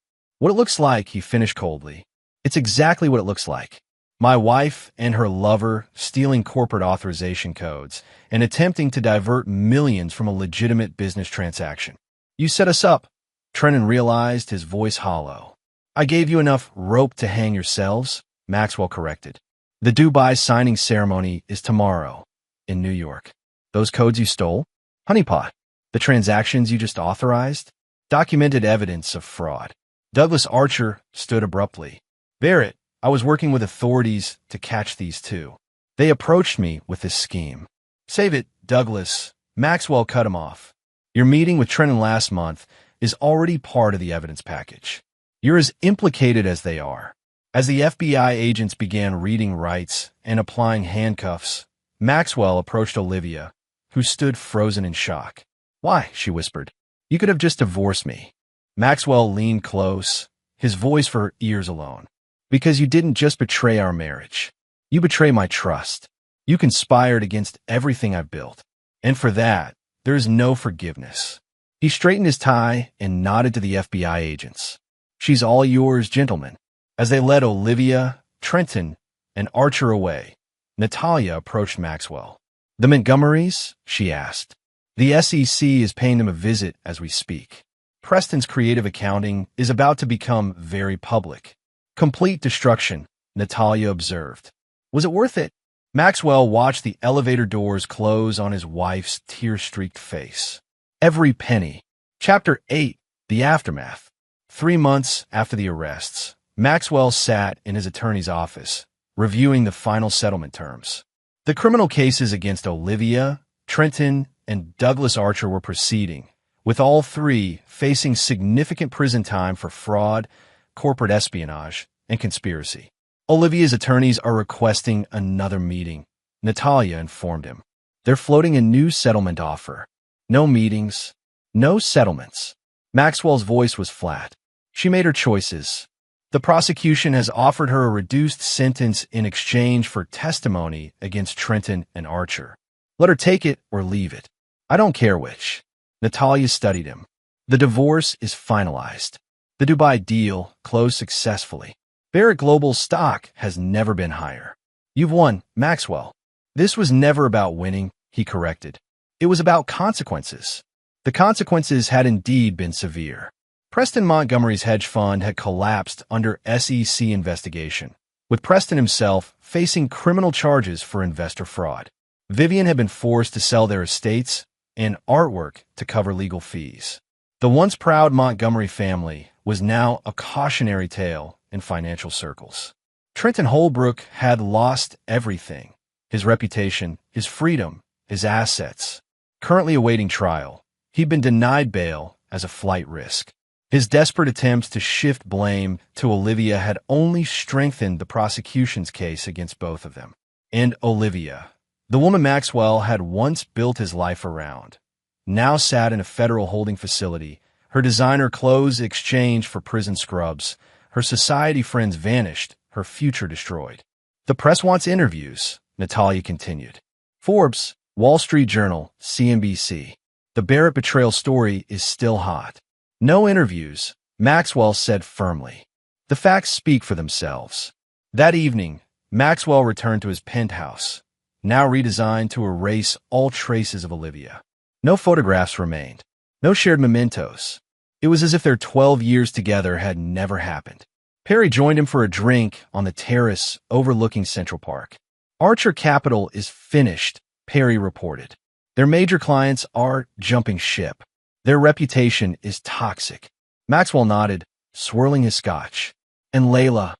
Speaker 1: what it looks like, he finished coldly. It's exactly what it looks like. My wife and her lover stealing corporate authorization codes and attempting to divert millions from a legitimate business transaction. You set us up. Trenton realized, his voice hollow. I gave you enough rope to hang yourselves, Maxwell corrected. The Dubai signing ceremony is tomorrow, in New York. Those codes you stole? Honeypot. The transactions you just authorized? Documented evidence of fraud. Douglas Archer stood abruptly. Barrett, I was working with authorities to catch these two. They approached me with this scheme. Save it, Douglas. Maxwell cut him off. Your meeting with Trenton last month is already part of the evidence package. You're as implicated as they are. As the FBI agents began reading rights and applying handcuffs, Maxwell approached Olivia, who stood frozen in shock. Why? She whispered. You could have just divorced me. Maxwell leaned close, his voice for her ears alone. Because you didn't just betray our marriage. You betray my trust. You conspired against everything I've built. And for that, there is no forgiveness. He straightened his tie and nodded to the FBI agents. She's all yours, gentlemen. As they led Olivia, Trenton, and Archer away, Natalia approached Maxwell. The Montgomerys? She asked. The SEC is paying them a visit as we speak. Preston's creative accounting is about to become very public. Complete destruction, Natalia observed. Was it worth it? Maxwell watched the elevator doors close on his wife's tear-streaked face. Every penny. Chapter 8, The Aftermath. 3 months after the arrests, Maxwell sat in his attorney's office, reviewing the final settlement terms. The criminal cases against Olivia, Trenton, and Douglas Archer were proceeding, with all three facing significant prison time for fraud, corporate espionage, and conspiracy. Olivia's attorneys are requesting another meeting, Natalia informed him. They're floating a new settlement offer. No meetings, no settlements. Maxwell's voice was flat. She made her choices. The prosecution has offered her a reduced sentence in exchange for testimony against Trenton and Archer. Let her take it or leave it. I don't care which. Natalia studied him. The divorce is finalized. The Dubai deal closed successfully. Barrett Global's stock has never been higher. You've won, Maxwell. This was never about winning, he corrected. It was about consequences. The consequences had indeed been severe. Preston Montgomery's hedge fund had collapsed under SEC investigation, with Preston himself facing criminal charges for investor fraud. Vivian had been forced to sell their estates and artwork to cover legal fees. The once proud Montgomery family was now a cautionary tale in financial circles. Trenton Holbrook had lost everything: his reputation, his freedom, his assets. Currently awaiting trial, he'd been denied bail as a flight risk. His desperate attempts to shift blame to Olivia had only strengthened the prosecution's case against both of them. And Olivia, the woman Maxwell had once built his life around, now sat in a federal holding facility, her designer clothes exchanged for prison scrubs, her society friends vanished, her future destroyed. The press wants interviews, Natalia continued. Forbes, Wall Street Journal, CNBC. The Barrett betrayal story is still hot. No interviews, Maxwell said firmly. The facts speak for themselves. That evening, Maxwell returned to his penthouse, now redesigned to erase all traces of Olivia. No photographs remained. No shared mementos. It was as if their 12 years together had never happened. Perry joined him for a drink on the terrace overlooking Central Park. Archer Capital is finished, Perry reported. Their major clients are jumping ship. Their reputation is toxic. Maxwell nodded, swirling his scotch. And Layla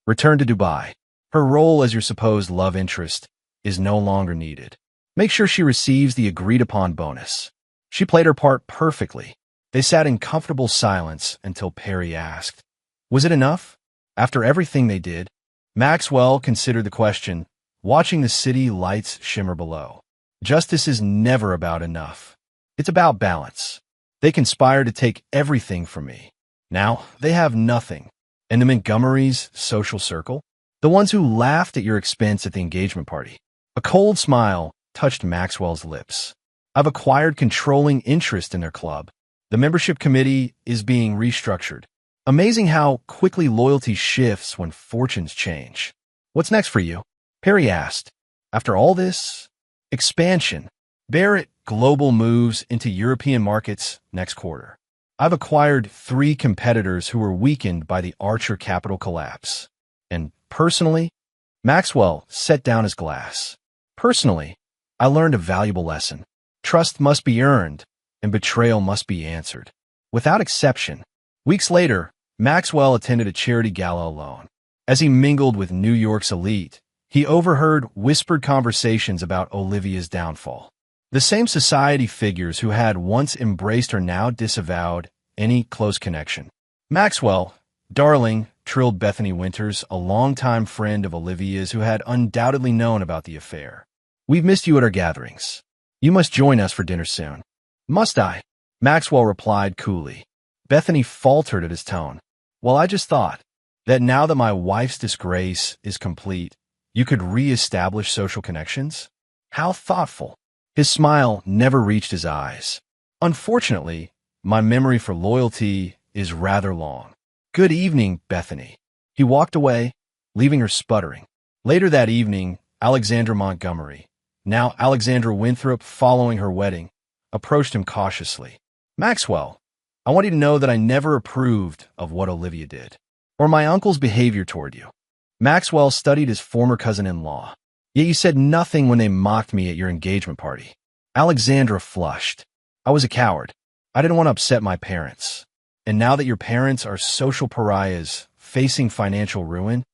Speaker 1: returned to Dubai. Her role as your supposed love interest is no longer needed. Make sure she receives the agreed-upon bonus. She played her part perfectly. They sat in comfortable silence until Perry asked, "Was it enough?" After everything they did, Maxwell considered the question, watching the city lights shimmer below. Justice is never about enough. It's about balance. They conspired to take everything from me. Now they have nothing. And the Montgomerys' social circle? The ones who laughed at your expense at the engagement party. A cold smile touched Maxwell's lips. I've acquired controlling interest in their club. The membership committee is being restructured. Amazing how quickly loyalty shifts when fortunes change. What's next for you? Perry asked. After all this? Expansion. Barrett Global moves into European markets next quarter. I've acquired 3 competitors who were weakened by the Archer Capital collapse. And personally, Maxwell set down his glass. Personally, I learned a valuable lesson. Trust must be earned, and betrayal must be answered. Without exception. Weeks later, Maxwell attended a charity gala alone. As he mingled with New York's elite, he overheard whispered conversations about Olivia's downfall. The same society figures who had once embraced her now disavowed any close connection. Maxwell, darling, trilled Bethany Winters, a longtime friend of Olivia's who had undoubtedly known about the affair. We've missed you at our gatherings. You must join us for dinner soon. Must I? Maxwell replied coolly. Bethany faltered at his tone. Well, I just thought. That now that my wife's disgrace is complete, you could re-establish social connections? How thoughtful. His smile never reached his eyes. Unfortunately, my memory for loyalty is rather long. Good evening, Bethany. He walked away, leaving her sputtering. Later that evening, Alexandra Montgomery, now Alexandra Winthrop following her wedding, approached him cautiously. Maxwell, I want you to know that I never approved of what Olivia did, or my uncle's behavior toward you. Maxwell studied his former cousin-in-law, yet you said nothing when they mocked me at your engagement party. Alexandra flushed. I was a coward. I didn't want to upset my parents. And now that your parents are social pariahs facing financial ruin,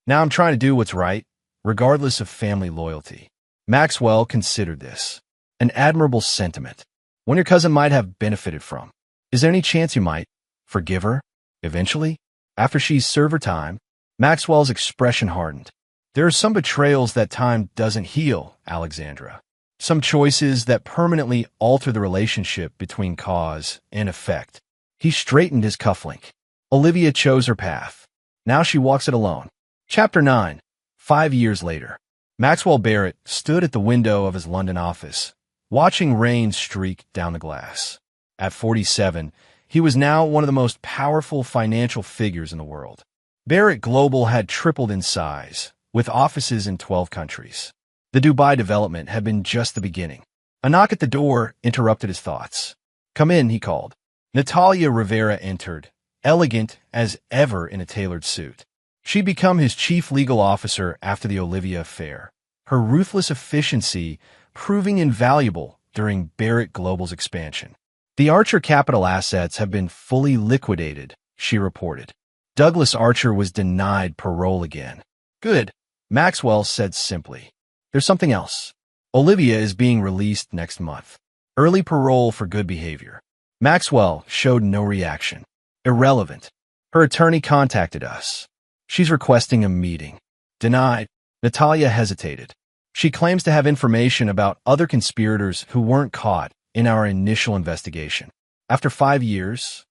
Speaker 1: now I'm trying to do what's right, regardless of family loyalty. Maxwell considered this an admirable sentiment, one your cousin might have benefited from. Is there any chance you might forgive her eventually, after she's served her time? Maxwell's expression hardened. There are some betrayals that time doesn't heal, Alexandra. Some choices that permanently alter the relationship between cause and effect. He straightened his cufflink. Olivia chose her path. Now she walks it alone. Chapter 9. 5 years later. Maxwell Barrett stood at the window of his London office, watching rain streak down the glass. At 47, he was now one of the most powerful financial figures in the world. Barrett Global had tripled in size, with offices in 12 countries. The Dubai development had been just the beginning. A knock at the door interrupted his thoughts. Come in, he called. Natalia Rivera entered, elegant as ever in a tailored suit. She'd become his chief legal officer after the Olivia affair, her ruthless efficiency proving invaluable during Barrett Global's expansion. The Archer Capital assets have been fully liquidated, she reported. Douglas Archer was denied parole again. Good, Maxwell said simply. There's something else. Olivia is being released next month. Early parole for good behavior. Maxwell showed no reaction. Irrelevant. Her attorney contacted us. She's requesting a meeting. Denied. Natalia hesitated. She claims to have information about other conspirators who weren't caught in our initial investigation. After 5 years,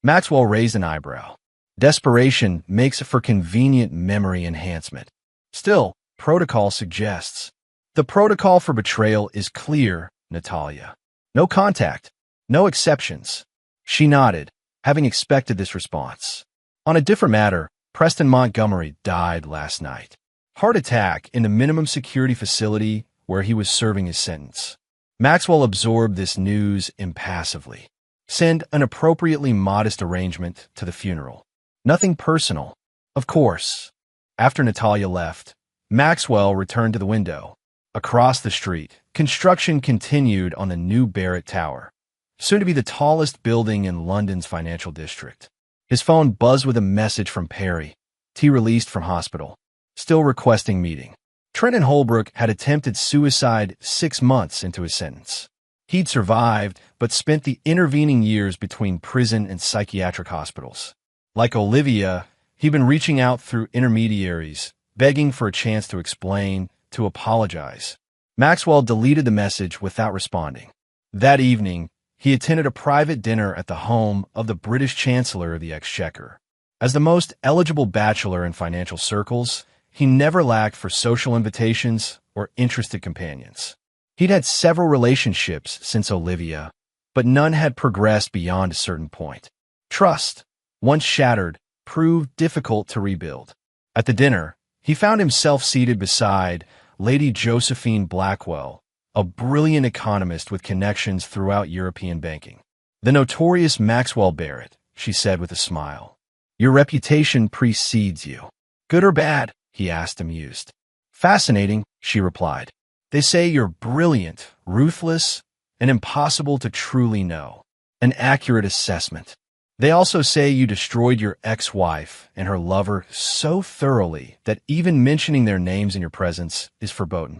Speaker 1: Maxwell raised an eyebrow. Desperation makes for convenient memory enhancement. Still, protocol suggests. The protocol for betrayal is clear, Natalia. No contact. No exceptions. She nodded, having expected this response. On a different matter, Preston Montgomery died last night. Heart attack in the minimum security facility where he was serving his sentence. Maxwell absorbed this news impassively. Send an appropriately modest arrangement to the funeral. Nothing personal. Of course. After Natalia left, Maxwell returned to the window. Across the street, construction continued on the new Barrett Tower, soon to be the tallest building in London's financial district. His phone buzzed with a message from Perry, released from hospital, still requesting meeting. Trenton Holbrook had attempted suicide 6 months into his sentence. He'd survived, but spent the intervening years between prison and psychiatric hospitals. Like Olivia, he'd been reaching out through intermediaries, begging for a chance to explain, to apologize. Maxwell deleted the message without responding. That evening, he attended a private dinner at the home of the British Chancellor of the Exchequer. As the most eligible bachelor in financial circles, he never lacked for social invitations or interested companions. He'd had several relationships since Olivia, but none had progressed beyond a certain point. Trust, once shattered, proved difficult to rebuild. At the dinner, he found himself seated beside Lady Josephine Blackwell, a brilliant economist with connections throughout European banking. The notorious Maxwell Barrett, she said with a smile. Your reputation precedes you. Good or bad? He asked, amused. Fascinating, she replied. They say you're brilliant, ruthless, and impossible to truly know. An accurate assessment. They also say you destroyed your ex-wife and her lover so thoroughly that even mentioning their names in your presence is forbidden.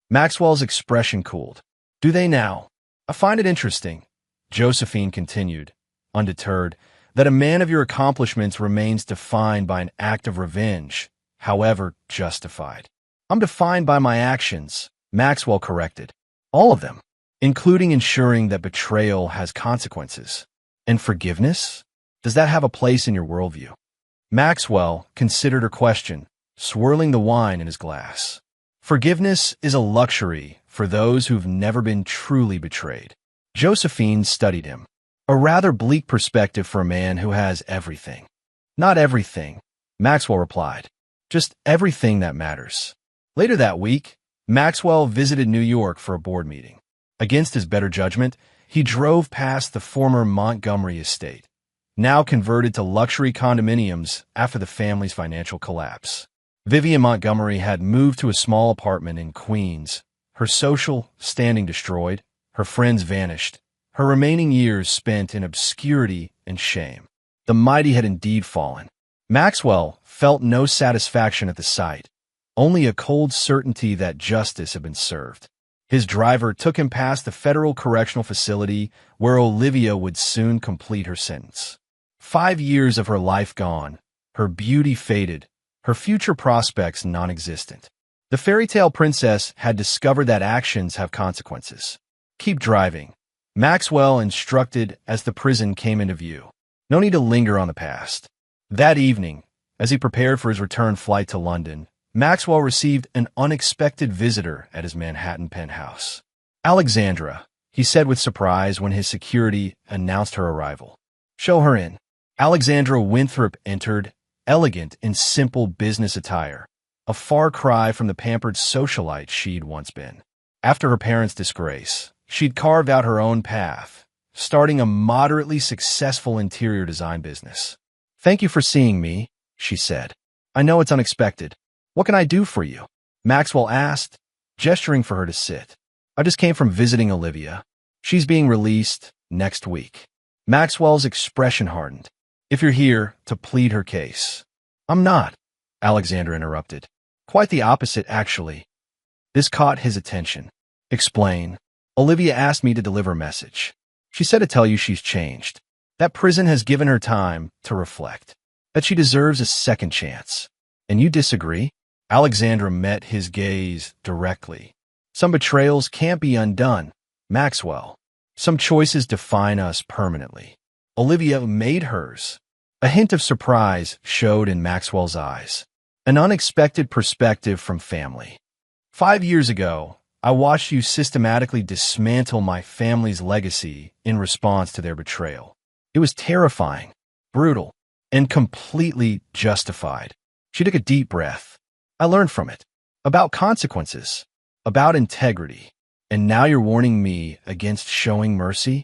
Speaker 1: Maxwell's expression cooled. Do they now? I find it interesting, Josephine continued, undeterred, that a man of your accomplishments remains defined by an act of revenge, however justified. I'm defined by my actions, Maxwell corrected. All of them, including ensuring that betrayal has consequences. And forgiveness? Does that have a place in your worldview? Maxwell considered her question, swirling the wine in his glass. Forgiveness is a luxury for those who've never been truly betrayed. Josephine studied him. A rather bleak perspective for a man who has everything. Not everything, Maxwell replied. Just everything that matters. Later that week, Maxwell visited New York for a board meeting. Against his better judgment, he drove past the former Montgomery estate, now converted to luxury condominiums after the family's financial collapse. Vivian Montgomery had moved to a small apartment in Queens, her social standing destroyed, her friends vanished, her remaining years spent in obscurity and shame. The mighty had indeed fallen. Maxwell felt no satisfaction at the sight, only a cold certainty that justice had been served. His driver took him past the federal correctional facility where Olivia would soon complete her sentence. 5 years of her life gone, her beauty faded, her future prospects non-existent. The fairy tale princess had discovered that actions have consequences. Keep driving, Maxwell instructed as the prison came into view. No need to linger on the past. That evening, as he prepared for his return flight to London, Maxwell received an unexpected visitor at his Manhattan penthouse. Alexandra, he said with surprise when his security announced her arrival. Show her in. Alexandra Winthrop entered, elegant in simple business attire, a far cry from the pampered socialite she'd once been. After her parents' disgrace, she'd carved out her own path, starting a moderately successful interior design business. Thank you for seeing me, she said. I know it's unexpected. What can I do for you? Maxwell asked, gesturing for her to sit. I just came from visiting Olivia. She's being released next week. Maxwell's expression hardened. If you're here to plead her case. I'm not, Alexandra interrupted. Quite the opposite, actually. This caught his attention. Explain. Olivia asked me to deliver a message. She said to tell you she's changed. That prison has given her time to reflect. That she deserves a second chance. And you disagree? Alexandra met his gaze directly. Some betrayals can't be undone, Maxwell. Some choices define us permanently. Olivia made hers. A hint of surprise showed in Maxwell's eyes. An unexpected perspective from family. 5 years ago, I watched you systematically dismantle my family's legacy in response to their betrayal. It was terrifying, brutal, and completely justified. She took a deep breath. I learned from it. About consequences. About integrity. And now you're warning me against showing mercy?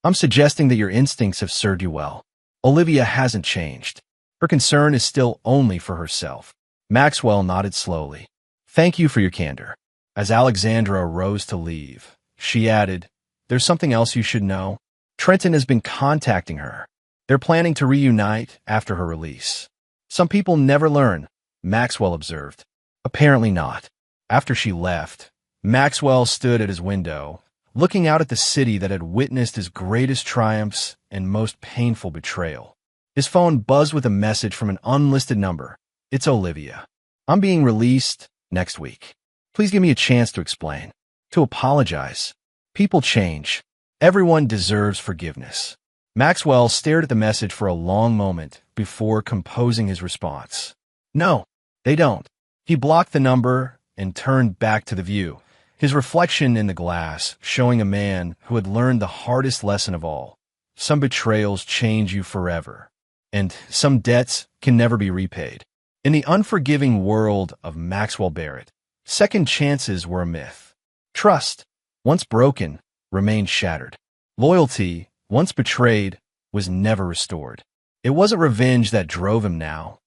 Speaker 1: I'm suggesting that your instincts have served you well. Olivia hasn't changed. Her concern is still only for herself. Maxwell nodded slowly. Thank you for your candor. As Alexandra rose to leave, she added, There's something else you should know. Trenton has been contacting her. They're planning to reunite after her release. Some people never learn, Maxwell observed. Apparently not. After she left, Maxwell stood at his window, looking out at the city that had witnessed his greatest triumphs and most painful betrayal. His phone buzzed with a message from an unlisted number. It's Olivia. I'm being released next week. Please give me a chance to explain, to apologize. People change. Everyone deserves forgiveness. Maxwell stared at the message for a long moment before composing his response. No, they don't. He blocked the number and turned back to the view, his reflection in the glass showing a man who had learned the hardest lesson of all. Some betrayals change you forever, and some debts can never be repaid. In the unforgiving world of Maxwell Barrett, second chances were a myth. Trust, once broken, remained shattered. Loyalty, once betrayed, was never restored. It wasn't revenge that drove him now.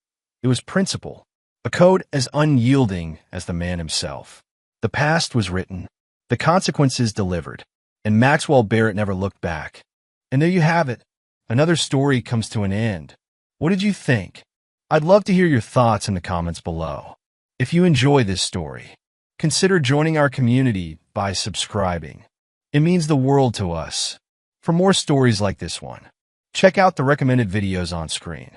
Speaker 1: It was principle, a code as unyielding as the man himself. The past was written, the consequences delivered, and Maxwell Barrett never looked back. And there you have it. Another story comes to an end. What did you think? I'd love to hear your thoughts in the comments below. If you enjoy this story, consider joining our community by subscribing. It means the world to us. For more stories like this one, check out the recommended videos on screen.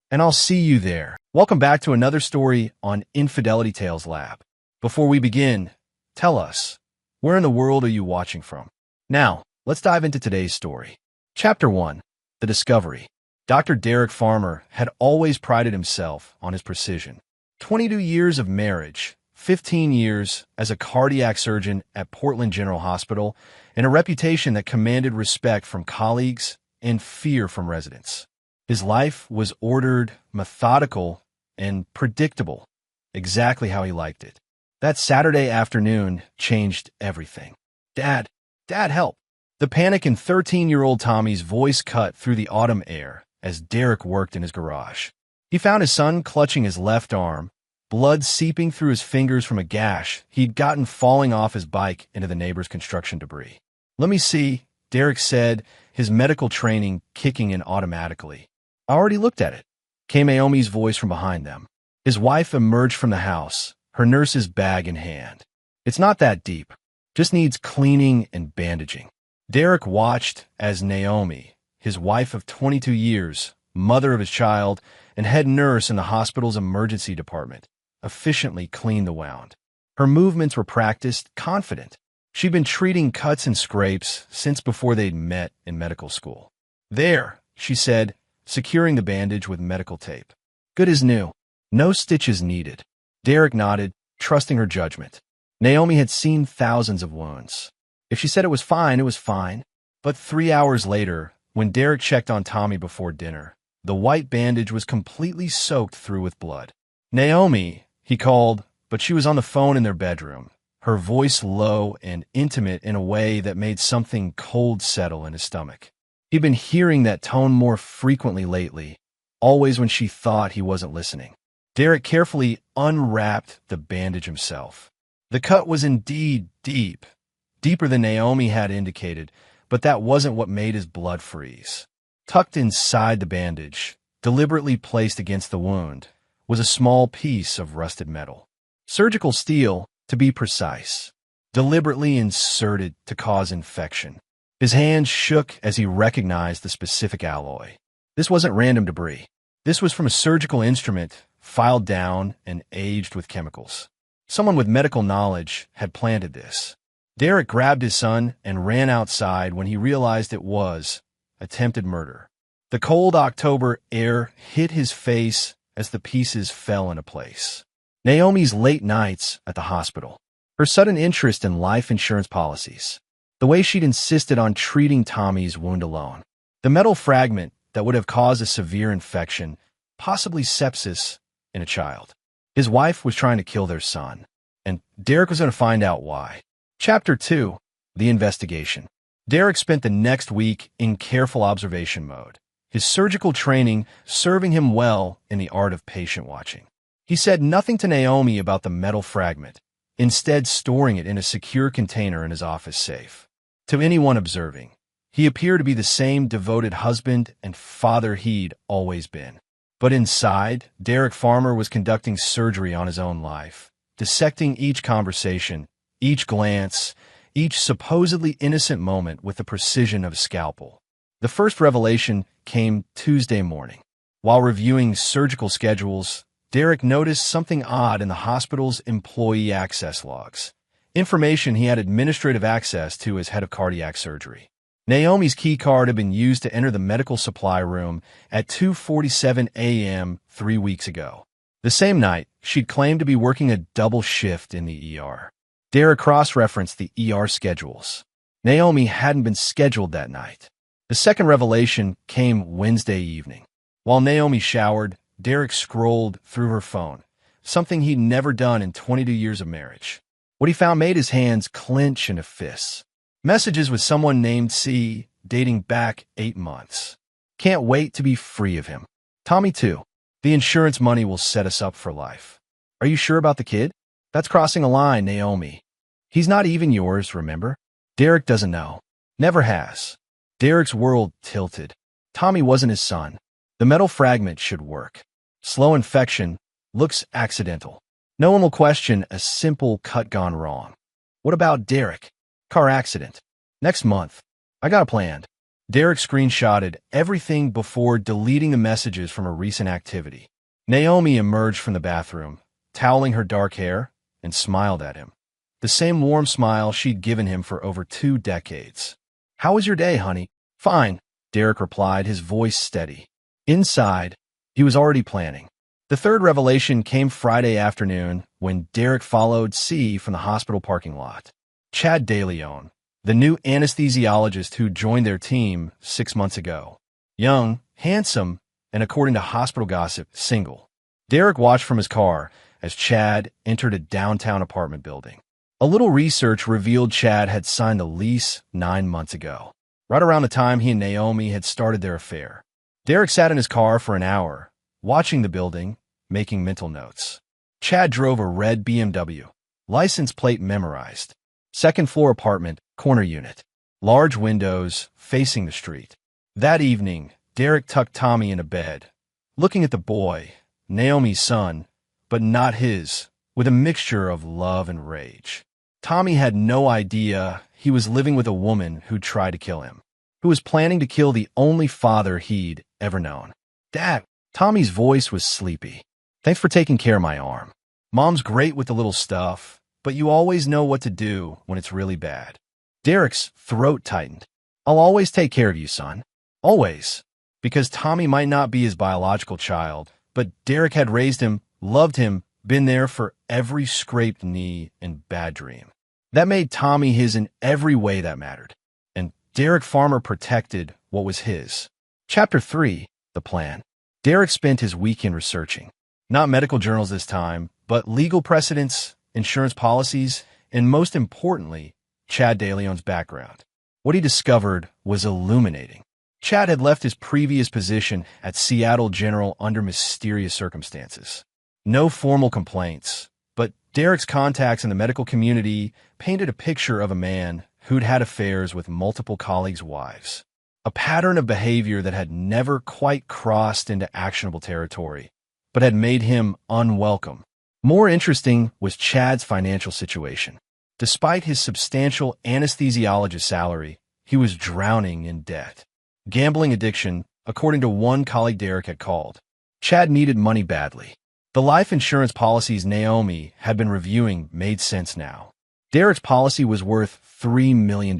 Speaker 1: And I'll see you there. Welcome back to another story on Infidelity Tales Lab. Before we begin, tell us, where in the world are you watching from? Now, let's dive into today's story. Chapter 1, The Discovery. Dr. Derek Farmer had always prided himself on his precision. 22 years of marriage, 15 years as a cardiac surgeon at Portland General Hospital, and a reputation that commanded respect from colleagues and fear from residents. His life was ordered, methodical, and predictable, exactly how he liked it. That Saturday afternoon changed everything. Dad, help! The panic in 13-year-old Tommy's voice cut through the autumn air as Derek worked in his garage. He found his son clutching his left arm, blood seeping through his fingers from a gash he'd gotten falling off his bike into the neighbor's construction debris. "Let me see," Derek said, his medical training kicking in automatically. "I already looked at it," came Naomi's voice from behind them. His wife emerged from the house, her nurse's bag in hand. "It's not that deep. Just needs cleaning and bandaging." Derek watched as Naomi, his wife of 22 years, mother of his child, and head nurse in the hospital's emergency department, efficiently cleaned the wound. Her movements were practiced, confident. She'd been treating cuts and scrapes since before they'd met in medical school. "There," she said, securing the bandage with medical tape. "Good as new. No stitches needed." Derek nodded, trusting her judgment. Naomi had seen thousands of wounds. If she said it was fine, it was fine. But 3 hours later, when Derek checked on Tommy before dinner, the white bandage was completely soaked through with blood. "Naomi," he called, but she was on the phone in their bedroom, her voice low and intimate in a way that made something cold settle in his stomach. He'd been hearing that tone more frequently lately, always when she thought he wasn't listening. Derek carefully unwrapped the bandage himself. The cut was indeed deep, deeper than Naomi had indicated, but that wasn't what made his blood freeze. Tucked inside the bandage, deliberately placed against the wound, was a small piece of rusted metal. Surgical steel, to be precise, deliberately inserted to cause infection. His hands shook as he recognized the specific alloy. This wasn't random debris. This was from a surgical instrument, filed down and aged with chemicals. Someone with medical knowledge had planted this. Derek grabbed his son and ran outside when he realized it was attempted murder. The cold October air hit his face as the pieces fell into place. Naomi's late nights at the hospital, her sudden interest in life insurance policies, the way she'd insisted on treating Tommy's wound alone, the metal fragment that would have caused a severe infection, possibly sepsis, in a child. His wife was trying to kill their son, and Derek was going to find out why. Chapter 2, The Investigation. Derek spent the next week in careful observation mode, his surgical training serving him well in the art of patient watching. He said nothing to Naomi about the metal fragment, instead storing it in a secure container in his office safe. To anyone observing, he appeared to be the same devoted husband and father he'd always been. But inside, Derek Farmer was conducting surgery on his own life, dissecting each conversation, each glance, each supposedly innocent moment with the precision of a scalpel. The first revelation came Tuesday morning. While reviewing surgical schedules, Derek noticed something odd in the hospital's employee access logs, information he had administrative access to as head of cardiac surgery. Naomi's key card had been used to enter the medical supply room at 2:47 a.m. 3 weeks ago. The same night, she'd claimed to be working a double shift in the ER. Derek cross-referenced the ER schedules. Naomi hadn't been scheduled that night. The second revelation came Wednesday evening. While Naomi showered, Derek scrolled through her phone, something he'd never done in 22 years of marriage. What he found made his hands clench into fists. Messages with someone named C, dating back 8 months. "Can't wait to be free of him. Tommy too. The insurance money will set us up for life. Are you sure about the kid? That's crossing a line, Naomi. He's not even yours, remember? Derek doesn't know. Never has." Derek's world tilted. Tommy wasn't his son. The metal fragment should work. Slow infection looks accidental. No one will question a simple cut gone wrong. What about Derek? Car accident. Next month. I got a plan. Derek screenshotted everything before deleting the messages from a recent activity. Naomi emerged from the bathroom, toweling her dark hair, and smiled at him. The same warm smile she'd given him for over 2 decades. "How was your day, honey?" "Fine," Derek replied, his voice steady. Inside, he was already planning. The third revelation came Friday afternoon when Derek followed C from the hospital parking lot. Chad DeLeon, the new anesthesiologist who joined their team 6 months ago. Young, handsome, and according to hospital gossip, single. Derek watched from his car as Chad entered a downtown apartment building. A little research revealed Chad had signed a lease 9 months ago, right around the time he and Naomi had started their affair. Derek sat in his car for an hour, watching the building, making mental notes. Chad drove a red BMW, license plate memorized. Second-floor apartment, corner unit. Large windows facing the street. That evening, Derek tucked Tommy into bed, looking at the boy, Naomi's son, but not his, with a mixture of love and rage. Tommy had no idea he was living with a woman who tried to kill him, who was planning to kill the only father he'd ever known. Dad, Tommy's voice was sleepy. Thanks for taking care of my arm. Mom's great with the little stuff, but you always know what to do when it's really bad. Derek's throat tightened. I'll always take care of you, son. Always. Because Tommy might not be his biological child, but Derek had raised him, loved him, been there for every scraped knee and bad dream. That made Tommy his in every way that mattered. And Derek Farmer protected what was his. Chapter 3, The Plan. Derek spent his weekend researching. Not medical journals this time, but legal precedents, insurance policies, and most importantly, Chad DeLeon's background. What he discovered was illuminating. Chad had left his previous position at Seattle General under mysterious circumstances. No formal complaints, but Derek's contacts in the medical community painted a picture of a man who'd had affairs with multiple colleagues' wives. A pattern of behavior that had never quite crossed into actionable territory, but had made him unwelcome. More interesting was Chad's financial situation. Despite his substantial anesthesiologist salary, he was drowning in debt. Gambling addiction, according to one colleague Derek had called. Chad needed money badly. The life insurance policies Naomi had been reviewing made sense now. Derek's policy was worth $3 million.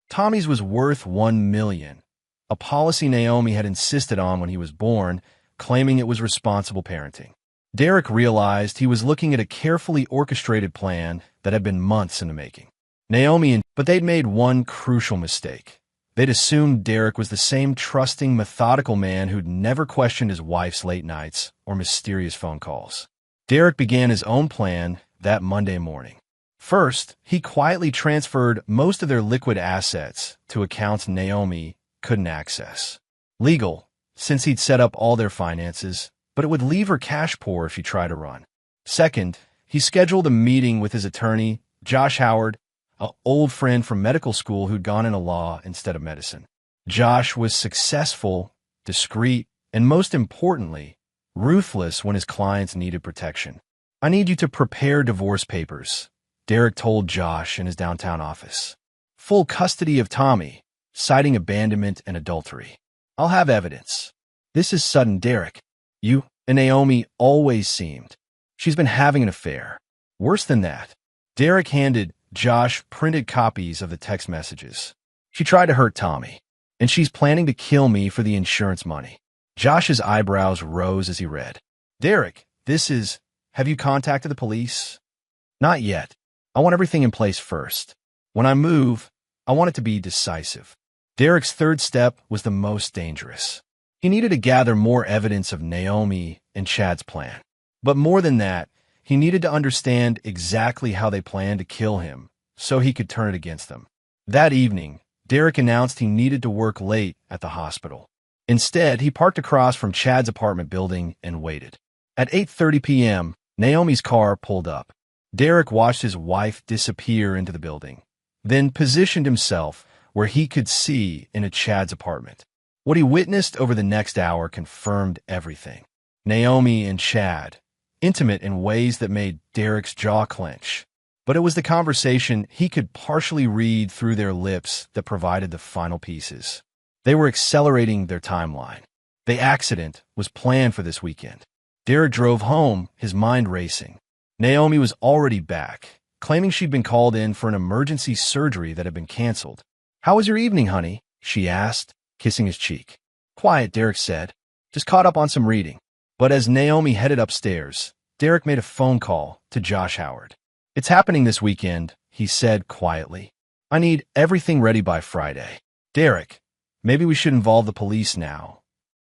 Speaker 1: Tommy's was worth $1 million, a policy Naomi had insisted on when he was born, claiming it was responsible parenting. Derek realized he was looking at a carefully orchestrated plan that had been months in the making. But they'd made one crucial mistake. They'd assumed Derek was the same trusting, methodical man who'd never questioned his wife's late nights or mysterious phone calls. Derek began his own plan that Monday morning. First, he quietly transferred most of their liquid assets to accounts Naomi couldn't access. Legal, since he'd set up all their finances, but it would leave her cash poor if she tried to run. Second, he scheduled a meeting with his attorney, Josh Howard, an old friend from medical school who'd gone into law instead of medicine. Josh was successful, discreet, and most importantly, ruthless when his clients needed protection. I need you to prepare divorce papers, Derek told Josh in his downtown office. Full custody of Tommy, citing abandonment and adultery. I'll have evidence. This is sudden, Derek. You and Naomi always seemed. She's been having an affair. Worse than that. Derek handed Josh printed copies of the text messages. She tried to hurt Tommy, and she's planning to kill me for the insurance money. Josh's eyebrows rose as he read. Derek, have you contacted the police? Not yet. I want everything in place first. When I move, I want it to be decisive. Derek's third step was the most dangerous. He needed to gather more evidence of Naomi and Chad's plan. But more than that, he needed to understand exactly how they planned to kill him so he could turn it against them. That evening, Derek announced he needed to work late at the hospital. Instead, he parked across from Chad's apartment building and waited. At 8:30 p.m., Naomi's car pulled up. Derek watched his wife disappear into the building, then positioned himself where he could see into Chad's apartment. What he witnessed over the next hour confirmed everything. Naomi and Chad, intimate in ways that made Derek's jaw clench. But it was the conversation he could partially read through their lips that provided the final pieces. They were accelerating their timeline. The accident was planned for this weekend. Derek drove home, his mind racing. Naomi was already back, claiming she'd been called in for an emergency surgery that had been canceled. How was your evening, honey? She asked, kissing his cheek. Quiet, Derek said. Just caught up on some reading. But as Naomi headed upstairs, Derek made a phone call to Josh Howard. It's happening this weekend, he said quietly. I need everything ready by Friday. Derek, maybe we should involve the police now.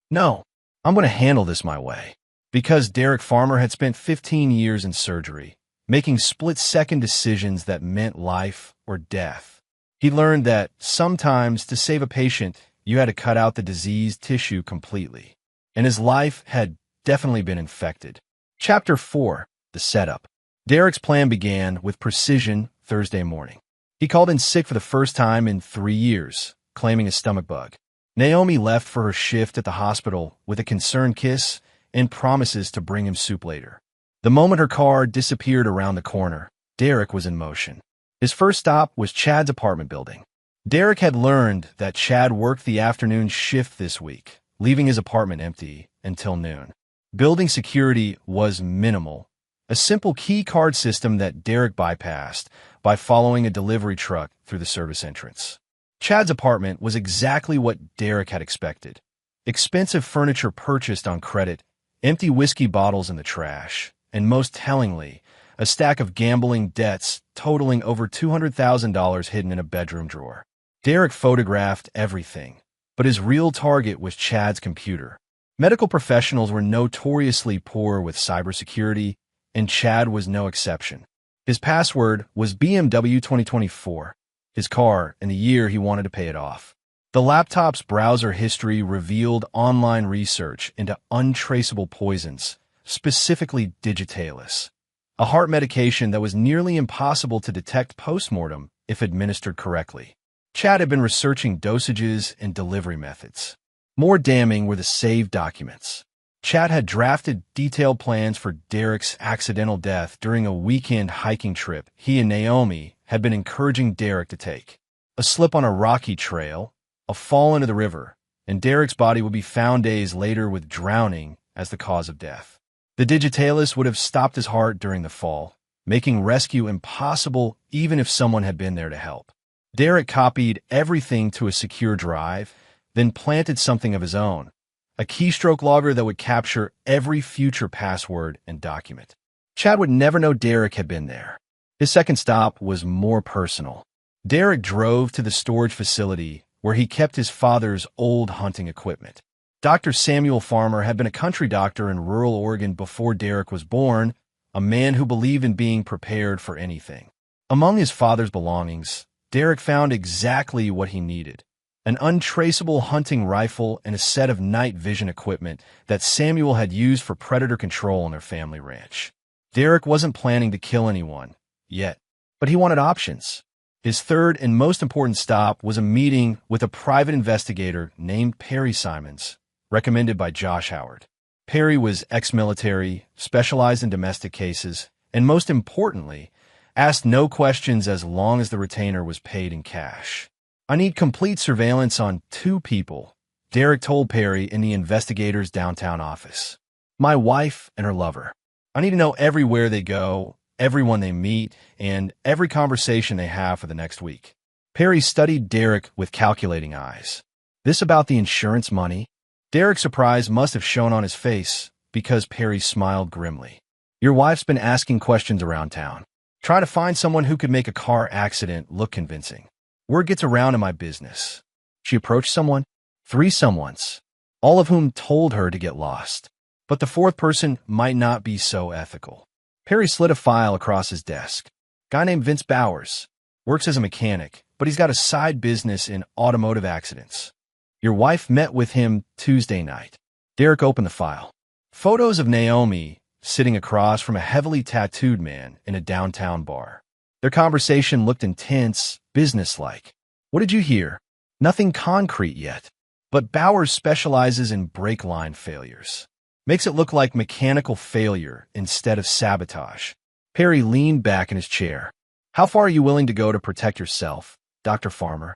Speaker 1: No, I'm going to handle this my way. Because Derek Farmer had spent 15 years in surgery, making split-second decisions that meant life or death. He learned that sometimes to save a patient, you had to cut out the diseased tissue completely. And his life had definitely been infected. Chapter 4, The Setup. Derek's plan began with precision Thursday morning. He called in sick for the first time in 3 years, claiming a stomach bug. Naomi left for her shift at the hospital with a concerned kiss and promises to bring him soup later. The moment her car disappeared around the corner, Derek was in motion. His first stop was Chad's apartment building. Derek had learned that Chad worked the afternoon shift this week, leaving his apartment empty until noon. Building security was minimal, a simple key card system that Derek bypassed by following a delivery truck through the service entrance. Chad's apartment was exactly what Derek had expected. Expensive furniture purchased on credit, empty whiskey bottles in the trash, and most tellingly, a stack of gambling debts totaling over $200,000 hidden in a bedroom drawer. Derek photographed everything, but his real target was Chad's computer. Medical professionals were notoriously poor with cybersecurity, and Chad was no exception. His password was BMW 2024, his car, and the year he wanted to pay it off. The laptop's browser history revealed online research into untraceable poisons, specifically digitalis, a heart medication that was nearly impossible to detect post-mortem if administered correctly. Chad had been researching dosages and delivery methods. More damning were the saved documents. Chad had drafted detailed plans for Derek's accidental death during a weekend hiking trip he and Naomi had been encouraging Derek to take. A slip on a rocky trail, a fall into the river, and Derek's body would be found days later with drowning as the cause of death. The digitalis would have stopped his heart during the fall, making rescue impossible even if someone had been there to help. Derek copied everything to a secure drive, then planted something of his own, a keystroke logger that would capture every future password and document. Chad would never know Derek had been there. His second stop was more personal. Derek drove to the storage facility where he kept his father's old hunting equipment. Dr. Samuel Farmer had been a country doctor in rural Oregon before Derek was born, a man who believed in being prepared for anything. Among his father's belongings, Derek found exactly what he needed: an untraceable hunting rifle and a set of night vision equipment that Samuel had used for predator control on their family ranch. Derek wasn't planning to kill anyone, yet, but he wanted options. His third and most important stop was a meeting with a private investigator named Perry Simons, recommended by Josh Howard. Perry was ex-military, specialized in domestic cases, and most importantly, asked no questions as long as the retainer was paid in cash. I need complete surveillance on 2 people, Derek told Perry in the investigator's downtown office. My wife and her lover. I need to know everywhere they go, everyone they meet, and every conversation they have for the next week. Perry studied Derek with calculating eyes. This about the insurance money? Derek's surprise must have shown on his face because Perry smiled grimly. Your wife's been asking questions around town. Try to find someone who could make a car accident look convincing. Word gets around in my business. She approached someone, 3 someones, all of whom told her to get lost. But the 4th person might not be so ethical. Perry slid a file across his desk. Guy named Vince Bowers. Works as a mechanic, but he's got a side business in automotive accidents. Your wife met with him Tuesday night. Derek opened the file. Photos of Naomi sitting across from a heavily tattooed man in a downtown bar. Their conversation looked intense, businesslike. What did you hear? Nothing concrete yet. But Bowers specializes in brake line failures. Makes it look like mechanical failure instead of sabotage. Perry leaned back in his chair. How far are you willing to go to protect yourself, Dr. Farmer?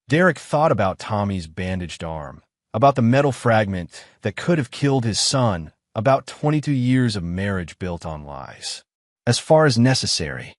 Speaker 1: Derek thought about Tommy's bandaged arm, about the metal fragment that could have killed his son, about 22 years of marriage built on lies. As far as necessary.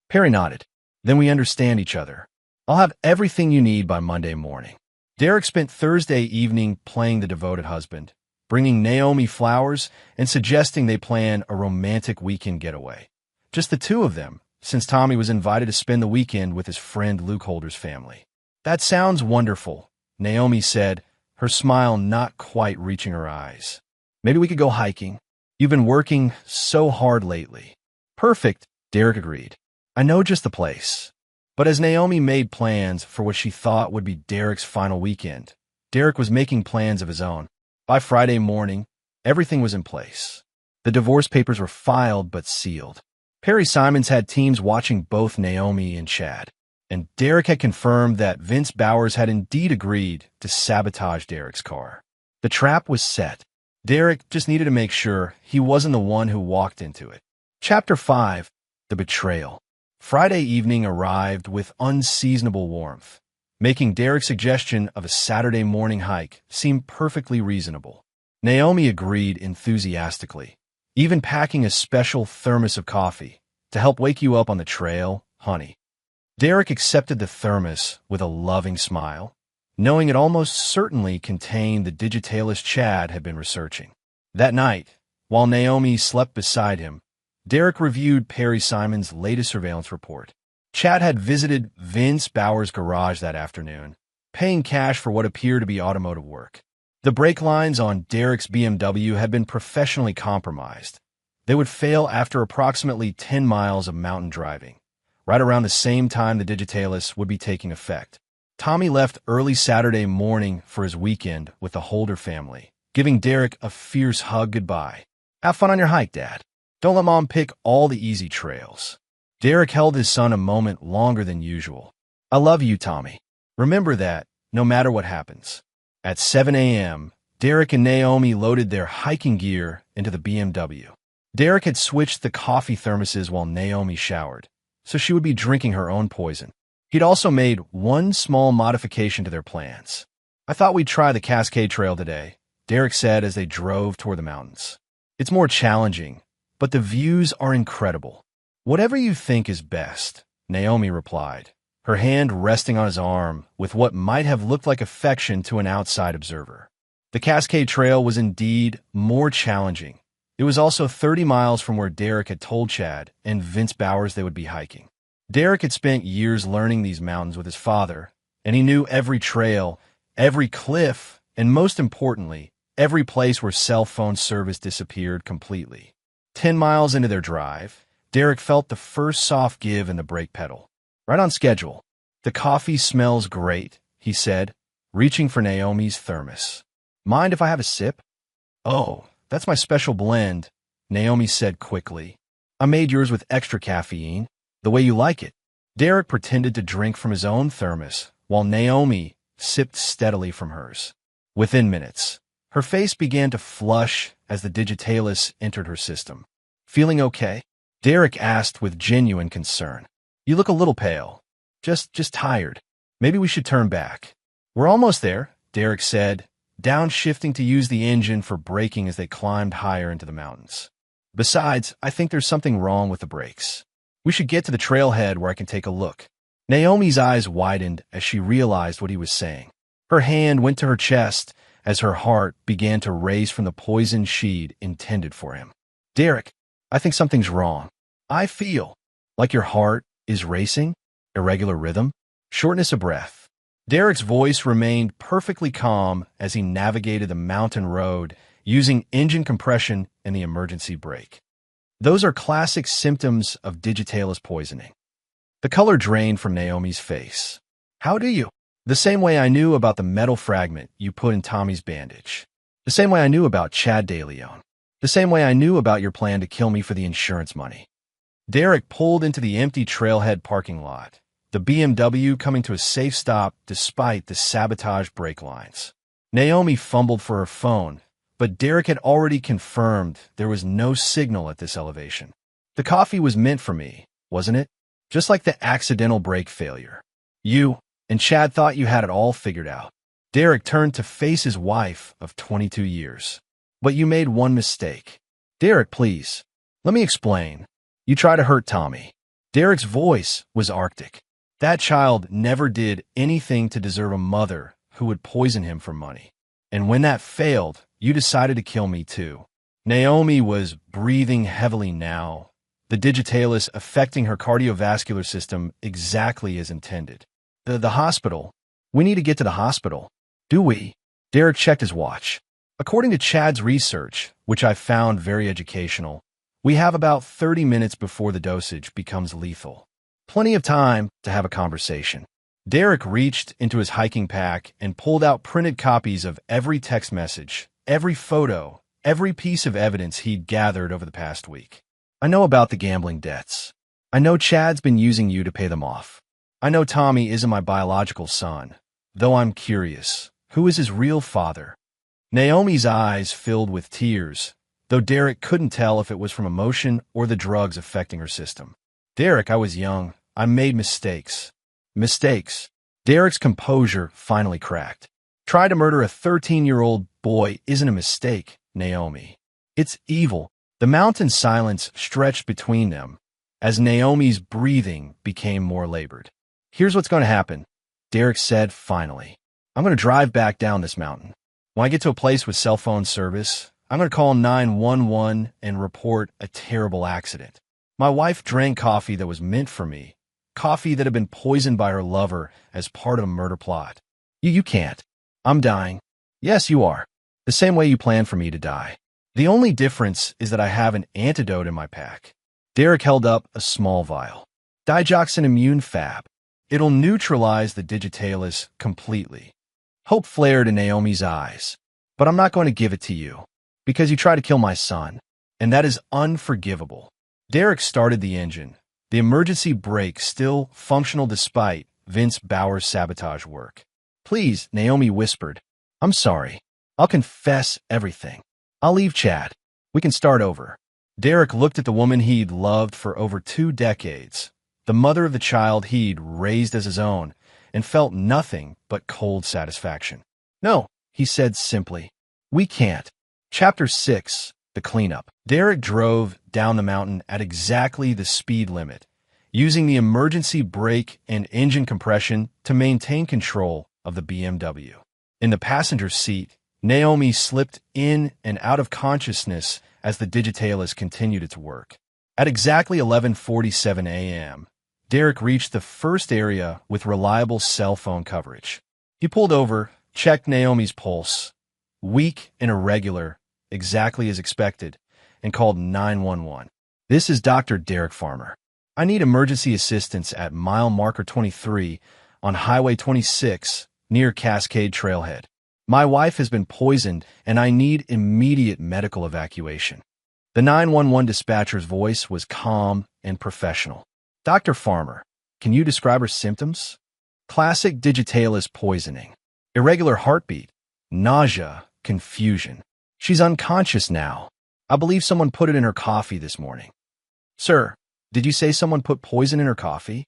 Speaker 1: Perry nodded. Then we understand each other. I'll have everything you need by Monday morning. Derek spent Thursday evening playing the devoted husband, bringing Naomi flowers and suggesting they plan a romantic weekend getaway. Just the two of them, since Tommy was invited to spend the weekend with his friend Luke Holder's family. That sounds wonderful, Naomi said, her smile not quite reaching her eyes. Maybe we could go hiking. You've been working so hard lately. Perfect, Derek agreed. I know just the place. But as Naomi made plans for what she thought would be Derek's final weekend, Derek was making plans of his own. By Friday morning, everything was in place. The divorce papers were filed but sealed. Perry Simons had teams watching both Naomi and Chad, and Derek had confirmed that Vince Bowers had indeed agreed to sabotage Derek's car. The trap was set. Derek just needed to make sure he wasn't the one who walked into it. Chapter 5. The Betrayal. Friday evening arrived with unseasonable warmth, making Derek's suggestion of a Saturday morning hike seem perfectly reasonable. Naomi agreed enthusiastically, even packing a special thermos of coffee to help wake you up on the trail, honey. Derek accepted the thermos with a loving smile, knowing it almost certainly contained the digitalist Chad had been researching. That night, while Naomi slept beside him, Derek reviewed Perry Simons' latest surveillance report. Chad had visited Vince Bowers' garage that afternoon, paying cash for what appeared to be automotive work. The brake lines on Derek's BMW had been professionally compromised. They would fail after approximately 10 miles of mountain driving, right around the same time the digitalist would be taking effect. Tommy left early Saturday morning for his weekend with the Holder family, giving Derek a fierce hug goodbye. Have fun on your hike, Dad. Don't let Mom pick all the easy trails. Derek held his son a moment longer than usual. I love you, Tommy. Remember that, no matter what happens. At 7 a.m., Derek and Naomi loaded their hiking gear into the BMW. Derek had switched the coffee thermoses while Naomi showered, so she would be drinking her own poison. He'd also made one small modification to their plans. I thought we'd try the Cascade Trail today, Derek said as they drove toward the mountains. It's more challenging, but the views are incredible. Whatever you think is best, Naomi replied, her hand resting on his arm with what might have looked like affection to an outside observer. The Cascade Trail was indeed more challenging. It was also 30 miles from where Derek had told Chad and Vince Bowers they would be hiking. Derek had spent years learning these mountains with his father, and he knew every trail, every cliff, and most importantly, every place where cell phone service disappeared completely. 10 miles into their drive, Derek felt the first soft give in the brake pedal. Right on schedule. The coffee smells great, he said, reaching for Naomi's thermos. Mind if I have a sip? Oh, that's my special blend, Naomi said quickly. I made yours with extra caffeine, the way you like it. Derek pretended to drink from his own thermos, while Naomi sipped steadily from hers. Within minutes, her face began to flush as the digitalis entered her system. Feeling okay? Derek asked with genuine concern. You look a little pale. Just tired. Maybe we should turn back. We're almost there, Derek said, downshifting to use the engine for braking as they climbed higher into the mountains. Besides, I think there's something wrong with the brakes. We should get to the trailhead where I can take a look. Naomi's eyes widened as she realized what he was saying. Her hand went to her chest as her heart began to race from the poison she'd intended for him. Derek, I think something's wrong. I feel like your heart is racing, irregular rhythm, shortness of breath. Derek's voice remained perfectly calm as he navigated the mountain road using engine compression and the emergency brake. Those are classic symptoms of digitalis poisoning. The color drained from Naomi's face. How do you? The same way I knew about the metal fragment you put in Tommy's bandage. The same way I knew about Chad DeLeon. The same way I knew about your plan to kill me for the insurance money. Derek pulled into the empty trailhead parking lot, the BMW coming to a safe stop despite the sabotage brake lines. Naomi fumbled for her phone, but Derek had already confirmed there was no signal at this elevation. The coffee was meant for me, wasn't it? Just like the accidental brake failure. You and Chad thought you had it all figured out. Derek turned to face his wife of 22 years. But you made one mistake. Derek, please. Let me explain. You tried to hurt Tommy. Derek's voice was arctic. That child never did anything to deserve a mother who would poison him for money. And when that failed, You decided to kill me too. Naomi was breathing heavily now, the digitalis affecting her cardiovascular system exactly as intended. The hospital. We need to get to the hospital. Do we? Derek checked his watch. According to Chad's research, which I found very educational, we have about 30 minutes before the dosage becomes lethal. Plenty of time to have a conversation. Derek reached into his hiking pack and pulled out printed copies of every text message, every photo, every piece of evidence he'd gathered over the past week. I know about the gambling debts. I know Chad's been using you to pay them off. I know Tommy isn't my biological son, though I'm curious. Who is his real father? Naomi's eyes filled with tears, though Derek couldn't tell if it was from emotion or the drugs affecting her system. Derek, I was young. I made mistakes. Mistakes. Derek's composure finally cracked. Try to murder a 13-year-old boy isn't a mistake, Naomi. It's evil. The mountain silence stretched between them as Naomi's breathing became more labored. Here's what's going to happen, Derek said finally. I'm going to drive back down this mountain. When I get to a place with cell phone service, I'm going to call 911 and report a terrible accident. My wife drank coffee that was meant for me, coffee that had been poisoned by her lover as part of a murder plot. You can't. I'm dying. Yes, you are. The same way you planned for me to die. The only difference is that I have an antidote in my pack. Derek held up a small vial. Digoxin Immune Fab. It'll neutralize the digitalis completely. Hope flared in Naomi's eyes. But I'm not going to give it to you, because you tried to kill my son, and that is unforgivable. Derek started the engine, the emergency brake still functional despite Vince Bauer's sabotage work. Please, Naomi whispered. I'm sorry. I'll confess everything. I'll leave Chad. We can start over. Derek looked at the woman he'd loved for over 2 decades, the mother of the child he'd raised as his own, and felt nothing but cold satisfaction. No, he said simply. We can't. Chapter 6, The Cleanup. Derek drove down the mountain at exactly the speed limit, using the emergency brake and engine compression to maintain control of the BMW. In the passenger seat, Naomi slipped in and out of consciousness as the digitalis continued its work. At exactly 11:47 a.m., Derek reached the first area with reliable cell phone coverage. He pulled over, checked Naomi's pulse, weak and irregular, exactly as expected, and called 911. This is Dr. Derek Farmer. I need emergency assistance at mile marker 23 on Highway 26 near Cascade Trailhead. My wife has been poisoned and I need immediate medical evacuation. The 911 dispatcher's voice was calm and professional. Dr. Farmer, can you describe her symptoms? Classic digitalis poisoning. Irregular heartbeat, nausea, confusion. She's unconscious now. I believe someone put it in her coffee this morning. Sir, did you say someone put poison in her coffee?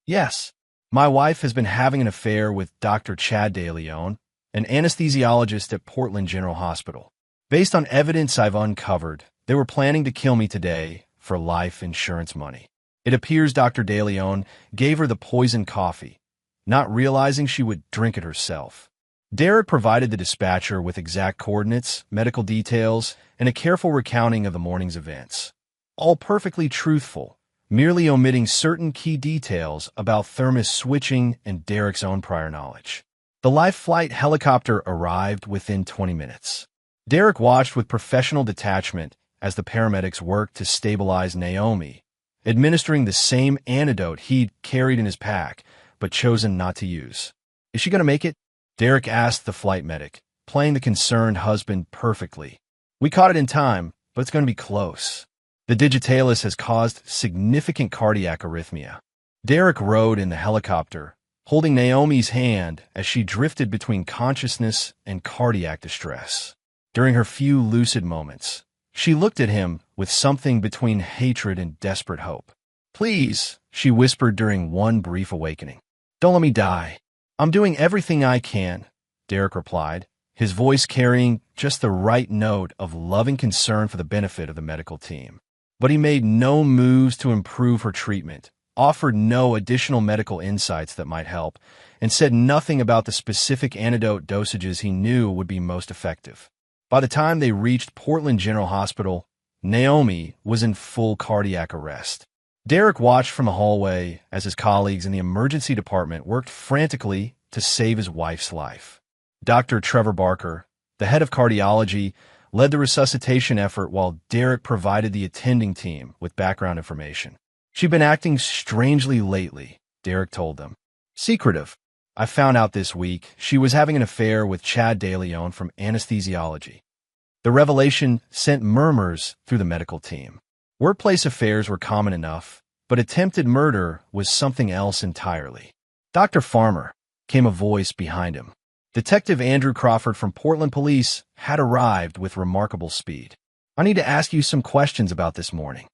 Speaker 1: Yes. My wife has been having an affair with Dr. Chad De Leon, an anesthesiologist at Portland General Hospital. Based on evidence I've uncovered, they were planning to kill me today for life insurance money. It appears Dr. De Leon gave her the poisoned coffee, not realizing she would drink it herself. Derek provided the dispatcher with exact coordinates, medical details, and a careful recounting of the morning's events. All perfectly truthful, merely omitting certain key details about Thermos switching and Derek's own prior knowledge. The life flight helicopter arrived within 20 minutes. Derek watched with professional detachment as the paramedics worked to stabilize Naomi, administering the same antidote he'd carried in his pack, but chosen not to use. Is she going to make it? Derek asked the flight medic, playing the concerned husband perfectly. We caught it in time, but it's going to be close. The digitalis has caused significant cardiac arrhythmia. Derek rode in the helicopter, holding Naomi's hand as she drifted between consciousness and cardiac distress. During her few lucid moments, she looked at him with something between hatred and desperate hope. Please, she whispered during one brief awakening. Don't let me die. I'm doing everything I can, Derek replied, his voice carrying just the right note of loving concern for the benefit of the medical team. But he made no moves to improve her treatment, offered no additional medical insights that might help, and said nothing about the specific antidote dosages he knew would be most effective. By the time they reached Portland General Hospital, Naomi was in full cardiac arrest. Derek watched from the hallway as his colleagues in the emergency department worked frantically to save his wife's life. Dr. Trevor Barker, the head of cardiology, led the resuscitation effort while Derek provided the attending team with background information. "She'd been acting strangely lately," Derek told them. "Secretive. I found out this week she was having an affair with Chad DeLeon from anesthesiology." The revelation sent murmurs through the medical team. Workplace affairs were common enough, but attempted murder was something else entirely. "Dr. Farmer," came a voice behind him. Detective Andrew Crawford from Portland Police had arrived with remarkable speed. "I need to ask you some questions about this morning."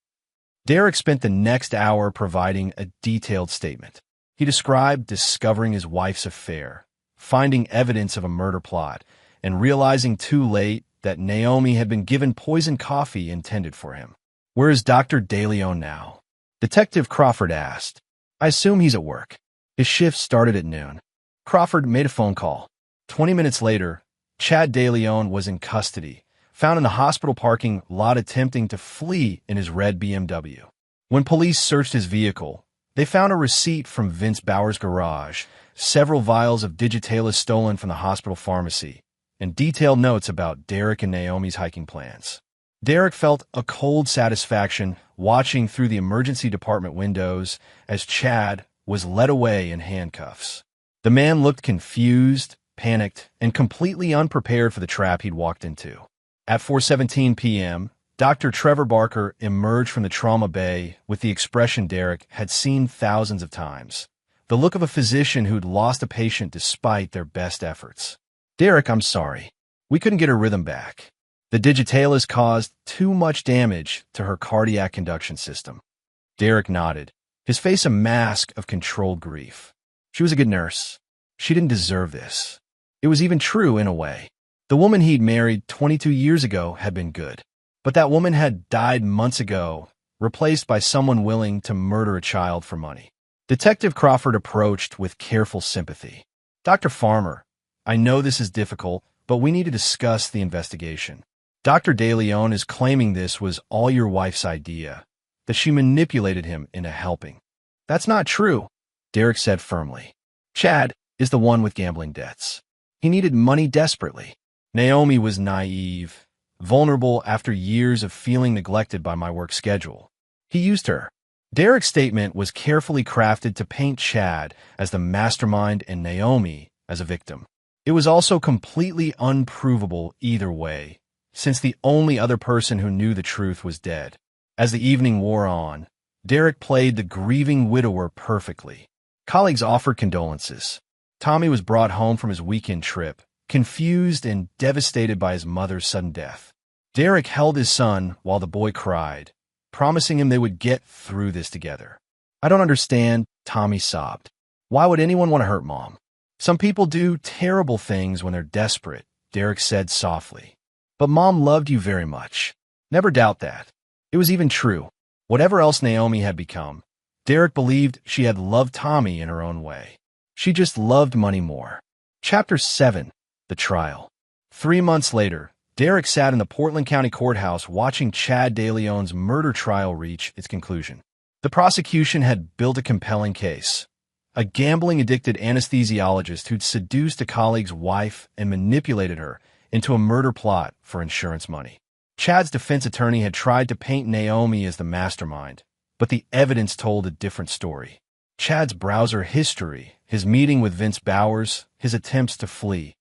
Speaker 1: Derek spent the next hour providing a detailed statement. He described discovering his wife's affair, finding evidence of a murder plot, and realizing too late that Naomi had been given poisoned coffee intended for him. "Where is Dr. DeLeon now?" Detective Crawford asked. "I assume he's at work. His shift started at noon." Crawford made a phone call. 20 minutes later, Chad DeLeon was in custody, found in the hospital parking lot attempting to flee in his red BMW. When police searched his vehicle, they found a receipt from Vince Bauer's garage, several vials of digitalis stolen from the hospital pharmacy, and detailed notes about Derek and Naomi's hiking plans. Derek felt a cold satisfaction watching through the emergency department windows as Chad was led away in handcuffs. The man looked confused, panicked, and completely unprepared for the trap he'd walked into. At 4:17 p.m., Dr. Trevor Barker emerged from the trauma bay with the expression Derek had seen thousands of times, the look of a physician who'd lost a patient despite their best efforts. "Derek, I'm sorry. We couldn't get her rhythm back. The digitalis caused too much damage to her cardiac conduction system." Derek nodded, his face a mask of controlled grief. "She was a good nurse. She didn't deserve this." It was even true in a way. The woman he'd married 22 years ago had been good. But that woman had died months ago, replaced by someone willing to murder a child for money. Detective Crawford approached with careful sympathy. "Dr. Farmer, I know this is difficult, but we need to discuss the investigation. Dr. DeLeon is claiming this was all your wife's idea, that she manipulated him into helping." "That's not true," Derek said firmly. "Chad is the one with gambling debts. He needed money desperately. Naomi was naive, vulnerable after years of feeling neglected by my work schedule. He used her." Derek's statement was carefully crafted to paint Chad as the mastermind and Naomi as a victim. It was also completely unprovable either way, since the only other person who knew the truth was dead. As the evening wore on, Derek played the grieving widower perfectly. Colleagues offered condolences. Tommy was brought home from his weekend trip, confused and devastated by his mother's sudden death. Derek held his son while the boy cried, promising him they would get through this together. "I don't understand," Tommy sobbed. "Why would anyone want to hurt Mom? Some people do terrible things when they're desperate," Derek said softly. "But Mom loved you very much. Never doubt that." It was even true. Whatever else Naomi had become, Derek believed she had loved Tommy in her own way. She just loved money more. Chapter 7. The Trial. 3 months later, Derek sat in the Portland County Courthouse watching Chad DeLeon's murder trial reach its conclusion. The prosecution had built a compelling case. A gambling-addicted anesthesiologist who'd seduced a colleague's wife and manipulated her into a murder plot for insurance money. Chad's defense attorney had tried to paint Naomi as the mastermind, but the evidence told a different story. Chad's browser history, his meeting with Vince Bowers, his attempts to flee,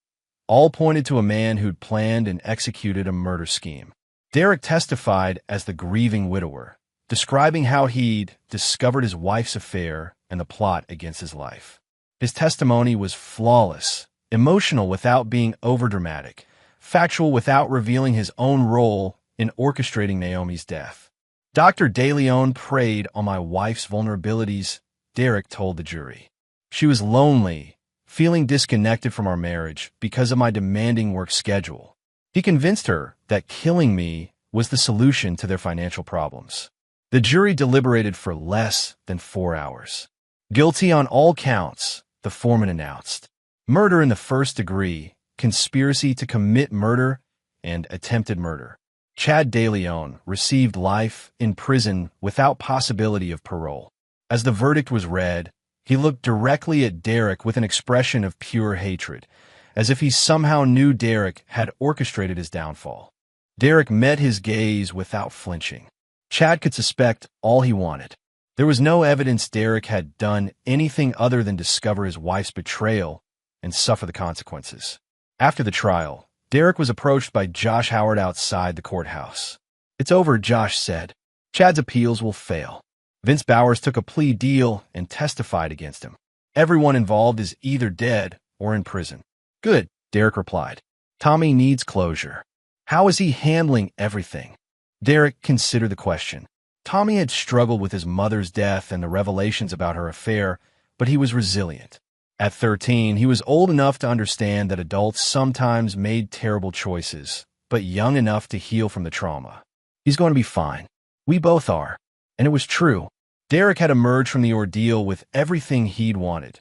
Speaker 1: all pointed to a man who'd planned and executed a murder scheme. Derek testified as the grieving widower, describing how he'd discovered his wife's affair and the plot against his life. His testimony was flawless, emotional without being overdramatic, factual without revealing his own role in orchestrating Naomi's death. "Dr. DeLeon preyed on my wife's vulnerabilities," Derek told the jury. "She was lonely, feeling disconnected from our marriage because of my demanding work schedule. He convinced her that killing me was the solution to their financial problems." The jury deliberated for less than 4 hours. "Guilty on all counts," the foreman announced. "Murder in the first degree, conspiracy to commit murder, and attempted murder. Chad DeLeon received life in prison without possibility of parole. As the verdict was read, he looked directly at Derek with an expression of pure hatred, as if he somehow knew Derek had orchestrated his downfall. Derek met his gaze without flinching. Chad could suspect all he wanted. There was no evidence Derek had done anything other than discover his wife's betrayal and suffer the consequences. After the trial, Derek was approached by Josh Howard outside the courthouse. "It's over," Josh said. "Chad's appeals will fail." Vince Bowers took a plea deal and testified against him. "Everyone involved is either dead or in prison." "Good," Derek replied. "Tommy needs closure. How is he handling everything?" Derek considered the question. Tommy had struggled with his mother's death and the revelations about her affair, but he was resilient. At 13, he was old enough to understand that adults sometimes made terrible choices, but young enough to heal from the trauma. "He's going to be fine. We both are." And it was true. Derek had emerged from the ordeal with everything he'd wanted.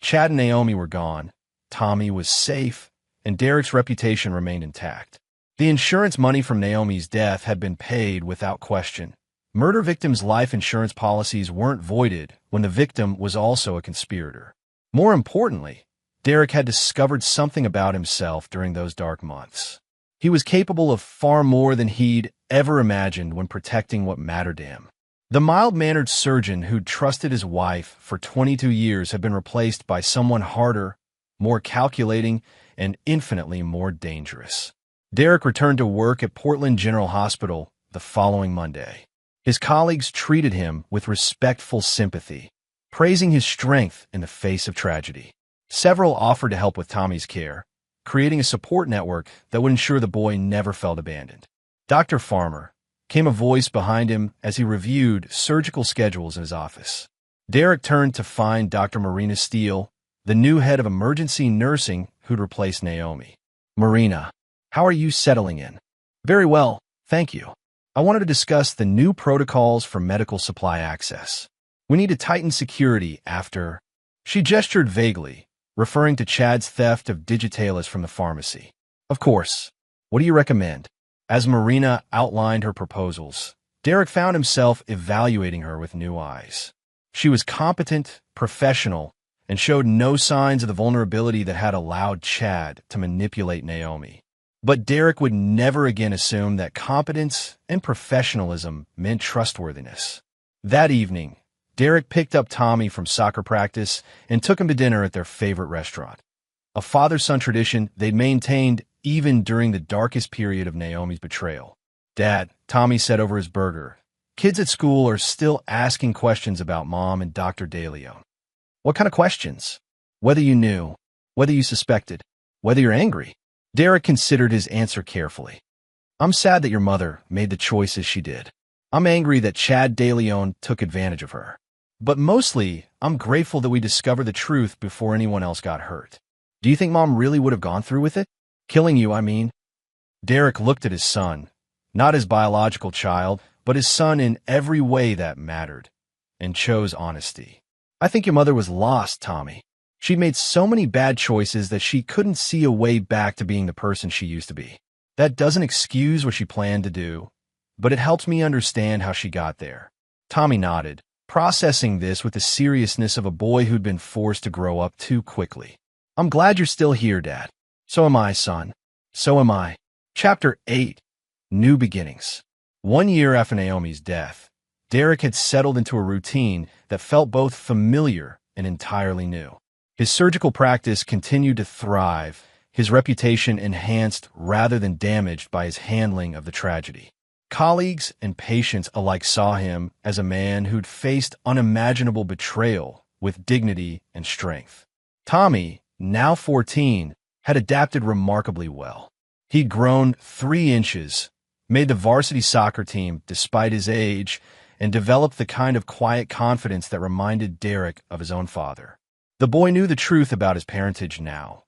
Speaker 1: Chad and Naomi were gone, Tommy was safe, and Derek's reputation remained intact. The insurance money from Naomi's death had been paid without question. Murder victims' life insurance policies weren't voided when the victim was also a conspirator. More importantly, Derek had discovered something about himself during those dark months. He was capable of far more than he'd ever imagined when protecting what mattered to him. The mild-mannered surgeon who'd trusted his wife for 22 years had been replaced by someone harder, more calculating, and infinitely more dangerous. Derek returned to work at Portland General Hospital the following Monday. His colleagues treated him with respectful sympathy, praising his strength in the face of tragedy. Several offered to help with Tommy's care, creating a support network that would ensure the boy never felt abandoned. Dr. Farmer came a voice behind him as he reviewed surgical schedules in his office. Derek turned to find Dr. Marina Steele, the new head of emergency nursing who'd replaced Naomi. "Marina, how are you settling in?" "Very well, thank you. I wanted to discuss the new protocols for medical supply access. We need to tighten security after—" She gestured vaguely, referring to Chad's theft of digitalis from the pharmacy. "Of course. What do you recommend?" As Marina outlined her proposals, Derek found himself evaluating her with new eyes. She was competent, professional, and showed no signs of the vulnerability that had allowed Chad to manipulate Naomi. But Derek would never again assume that competence and professionalism meant trustworthiness. That evening, Derek picked up Tommy from soccer practice and took him to dinner at their favorite restaurant. A father-son tradition they'd maintained even during the darkest period of Naomi's betrayal. "Dad," Tommy said over his burger, "kids at school are still asking questions about Mom and Dr. DeLeon." "What kind of questions?" "Whether you knew, whether you suspected, whether you're angry." Derek considered his answer carefully. "I'm sad that your mother made the choices she did. I'm angry that Chad DeLeon took advantage of her. But mostly, I'm grateful that we discovered the truth before anyone else got hurt." "Do you think Mom really would have gone through with it? Killing you, I mean?" Derek looked at his son, not his biological child, but his son in every way that mattered, and chose honesty. "I think your mother was lost, Tommy. She made so many bad choices that she couldn't see a way back to being the person she used to be. That doesn't excuse what she planned to do, but it helps me understand how she got there." Tommy nodded, processing this with the seriousness of a boy who'd been forced to grow up too quickly. "I'm glad you're still here, Dad." "So am I, son. So am I." Chapter 8. New Beginnings. 1 year after Naomi's death, Derek had settled into a routine that felt both familiar and entirely new. His surgical practice continued to thrive, his reputation enhanced rather than damaged by his handling of the tragedy. Colleagues and patients alike saw him as a man who'd faced unimaginable betrayal with dignity and strength. Tommy, now 14, had adapted remarkably well. He'd grown 3 inches, made the varsity soccer team despite his age, and developed the kind of quiet confidence that reminded Derek of his own father. The boy knew the truth about his parentage now.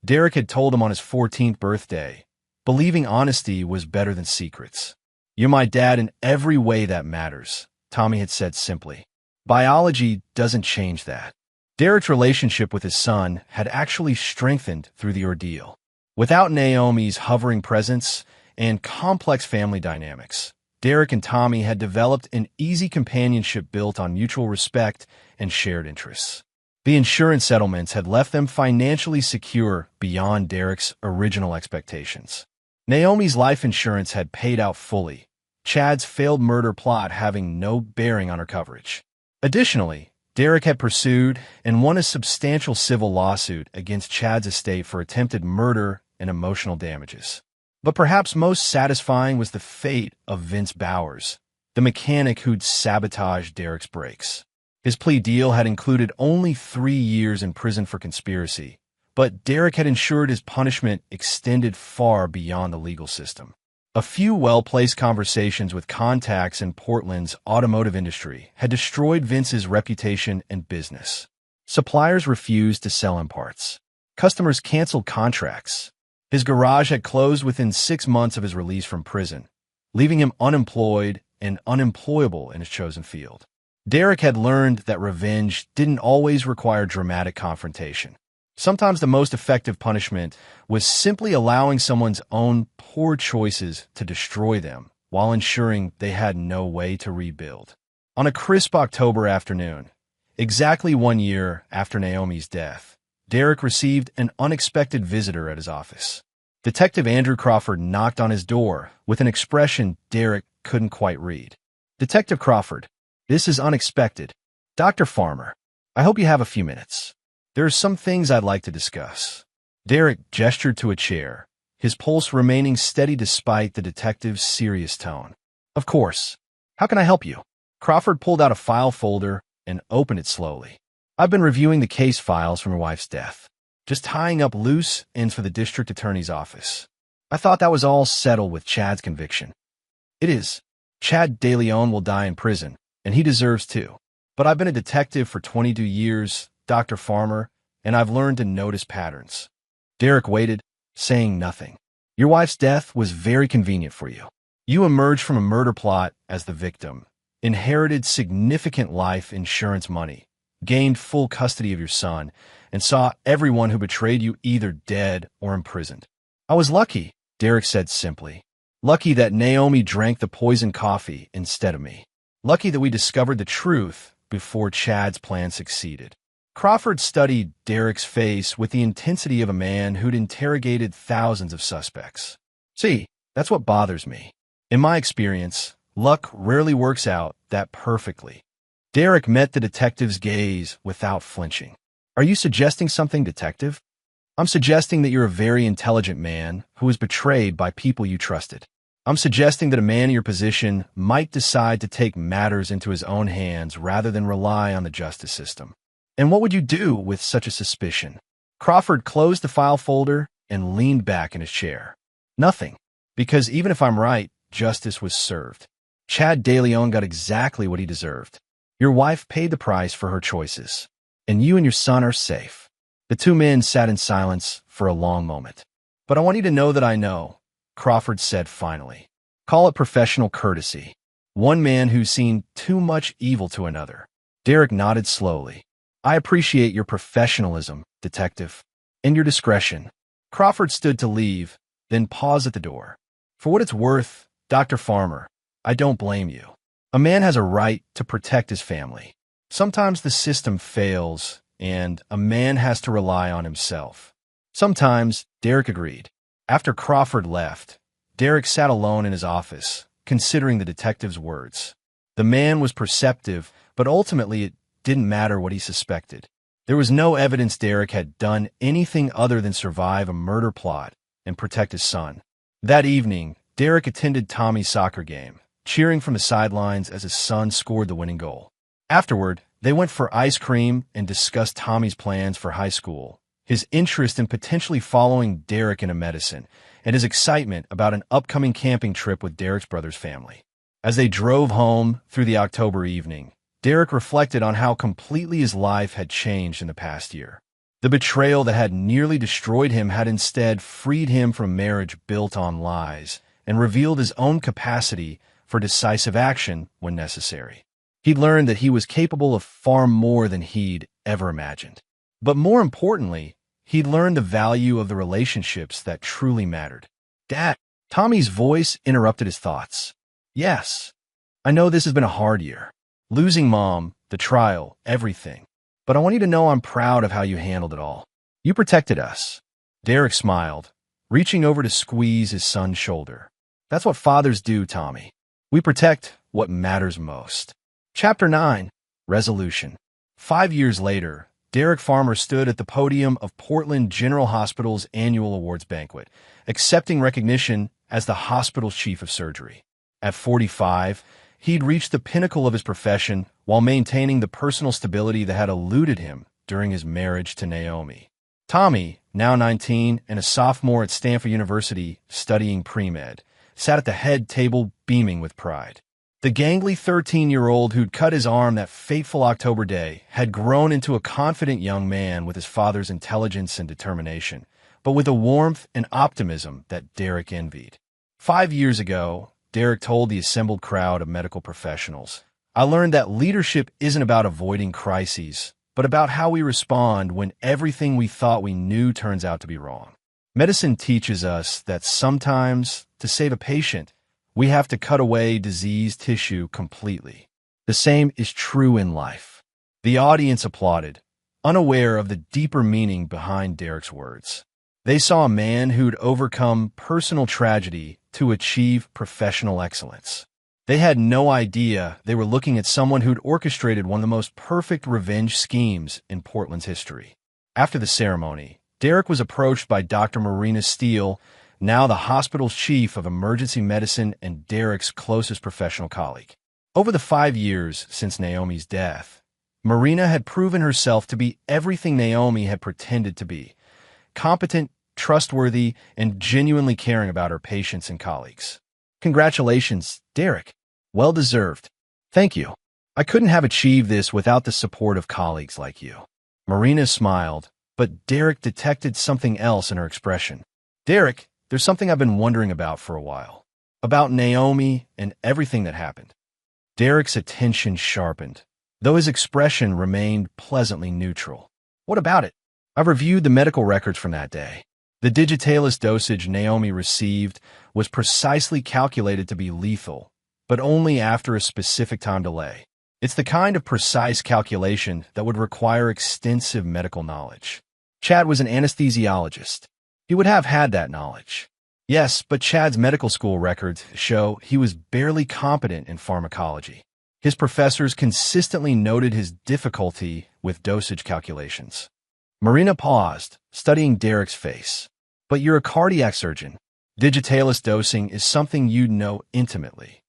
Speaker 1: Derek had told him on his 14th birthday, believing honesty was better than secrets. "You're my dad in every way that matters," Tommy had said simply. Biology doesn't change that. Derek's relationship with his son had actually strengthened through the ordeal. Without Naomi's hovering presence and complex family dynamics, Derek and Tommy had developed an easy companionship built on mutual respect and shared interests. The insurance settlements had left them financially secure beyond Derek's original expectations. Naomi's life insurance had paid out fully, Chad's failed murder plot having no bearing on her coverage. Additionally, Derek had pursued and won a substantial civil lawsuit against Chad's estate for attempted murder and emotional damages. But perhaps most satisfying was the fate of Vince Bowers, the mechanic who'd sabotaged Derek's brakes. His plea deal had included only 3 years in prison for conspiracy, but Derek had ensured his punishment extended far beyond the legal system. A few well-placed conversations with contacts in Portland's automotive industry had destroyed Vince's reputation and business. Suppliers refused to sell him parts. Customers canceled contracts. His garage had closed within 6 months of his release from prison, leaving him unemployed and unemployable in his chosen field. Derek had learned that revenge didn't always require dramatic confrontation. Sometimes the most effective punishment was simply allowing someone's own poor choices to destroy them while ensuring they had no way to rebuild. On a crisp October afternoon, exactly 1 year after Naomi's death, Derek received an unexpected visitor at his office. Detective Andrew Crawford knocked on his door with an expression Derek couldn't quite read. "Detective Crawford, this is unexpected. Dr. Farmer, I hope you have a few minutes. There are some things I'd like to discuss." Derek gestured to a chair, his pulse remaining steady despite the detective's serious tone. "Of course. How can I help you?" Crawford pulled out a file folder and opened it slowly. "I've been reviewing the case files from your wife's death, just tying up loose ends for the district attorney's office. I thought that was all settled with Chad's conviction. It is. Chad DeLeon will die in prison, and he deserves to. But I've been a detective for 22 years, Dr. Farmer, and I've learned to notice patterns." Derek waited, saying nothing. "Your wife's death was very convenient for you. You emerged from a murder plot as the victim, inherited significant life insurance money, gained full custody of your son, and saw everyone who betrayed you either dead or imprisoned. I was lucky," Derek said simply. "Lucky that Naomi drank the poisoned coffee instead of me. Lucky that we discovered the truth before Chad's plan succeeded." Crawford studied Derek's face with the intensity of a man who'd interrogated thousands of suspects. "See, that's what bothers me. In my experience, luck rarely works out that perfectly." Derek met the detective's gaze without flinching. "Are you suggesting something, detective?" "I'm suggesting that you're a very intelligent man who was betrayed by people you trusted. I'm suggesting that a man in your position might decide to take matters into his own hands rather than rely on the justice system. And what would you do with such a suspicion?" Crawford closed the file folder and leaned back in his chair. "Nothing, because even if I'm right, justice was served. Chad DeLeon got exactly what he deserved. Your wife paid the price for her choices, and you and your son are safe." The two men sat in silence for a long moment. "But I want you to know that I know," Crawford said finally. "Call it professional courtesy. One man who's seen too much evil to another." Derek nodded slowly. "I appreciate your professionalism, detective, and your discretion." Crawford stood to leave, then paused at the door. "For what it's worth, Dr. Farmer, I don't blame you. A man has a right to protect his family. Sometimes the system fails, and a man has to rely on himself." "Sometimes," Derek agreed. After Crawford left, Derek sat alone in his office, considering the detective's words. The man was perceptive, but ultimately it didn't matter what he suspected. There was no evidence Derek had done anything other than survive a murder plot and protect his son. That evening, Derek attended Tommy's soccer game, cheering from the sidelines as his son scored the winning goal. Afterward, they went for ice cream and discussed Tommy's plans for high school, his interest in potentially following Derek into medicine, and his excitement about an upcoming camping trip with Derek's brother's family. As they drove home through the October evening, Derek reflected on how completely his life had changed in the past year. The betrayal that had nearly destroyed him had instead freed him from a marriage built on lies and revealed his own capacity for decisive action when necessary. He'd learned that he was capable of far more than he'd ever imagined. But more importantly, He'd learned the value of the relationships that truly mattered. Dad, Tommy's voice interrupted his thoughts. Yes, I know this has been a hard year. Losing Mom, the trial, everything. But I want you to know I'm proud of how you handled it all. You protected us. Derek smiled, reaching over to squeeze his son's shoulder. That's what fathers do, Tommy. We protect what matters most. Chapter 9. Resolution. 5 years later, Derek Farmer stood at the podium of Portland General Hospital's annual awards banquet, accepting recognition as the hospital's chief of surgery. At 45, he'd reached the pinnacle of his profession while maintaining the personal stability that had eluded him during his marriage to Naomi. Tommy, now 19 and a sophomore at Stanford University studying pre-med, sat at the head table beaming with pride. The gangly 13-year-old who'd cut his arm that fateful October day had grown into a confident young man with his father's intelligence and determination, but with a warmth and optimism that Derek envied. 5 years ago, Derek told the assembled crowd of medical professionals, I learned that leadership isn't about avoiding crises, but about how we respond when everything we thought we knew turns out to be wrong. Medicine teaches us that sometimes, to save a patient, we have to cut away diseased tissue completely. The same is true in life. The audience applauded, unaware of the deeper meaning behind Derek's words. They saw a man who'd overcome personal tragedy to achieve professional excellence. They had no idea they were looking at someone who'd orchestrated one of the most perfect revenge schemes in Portland's history. After the ceremony, Derek was approached by Dr. Marina Steele, now the hospital's chief of emergency medicine and Derek's closest professional colleague. Over the 5 years since Naomi's death, Marina had proven herself to be everything Naomi had pretended to be: competent, trustworthy, and genuinely caring about her patients and colleagues. Congratulations, Derek. Well deserved. Thank you. I couldn't have achieved this without the support of colleagues like you. Marina smiled, but Derek detected something else in her expression. Derek, there's something I've been wondering about for a while. About Naomi and everything that happened. Derek's attention sharpened, though his expression remained pleasantly neutral. What about it? I've reviewed the medical records from that day. The digitalis dosage Naomi received was precisely calculated to be lethal, but only after a specific time delay. It's the kind of precise calculation that would require extensive medical knowledge. Chad was an anesthesiologist. He would have had that knowledge. Yes, but Chad's medical school records show he was barely competent in pharmacology. His professors consistently noted his difficulty with dosage calculations. Marina paused, studying Derek's face. But you're a cardiac surgeon. Digitalis dosing is something you'd know intimately.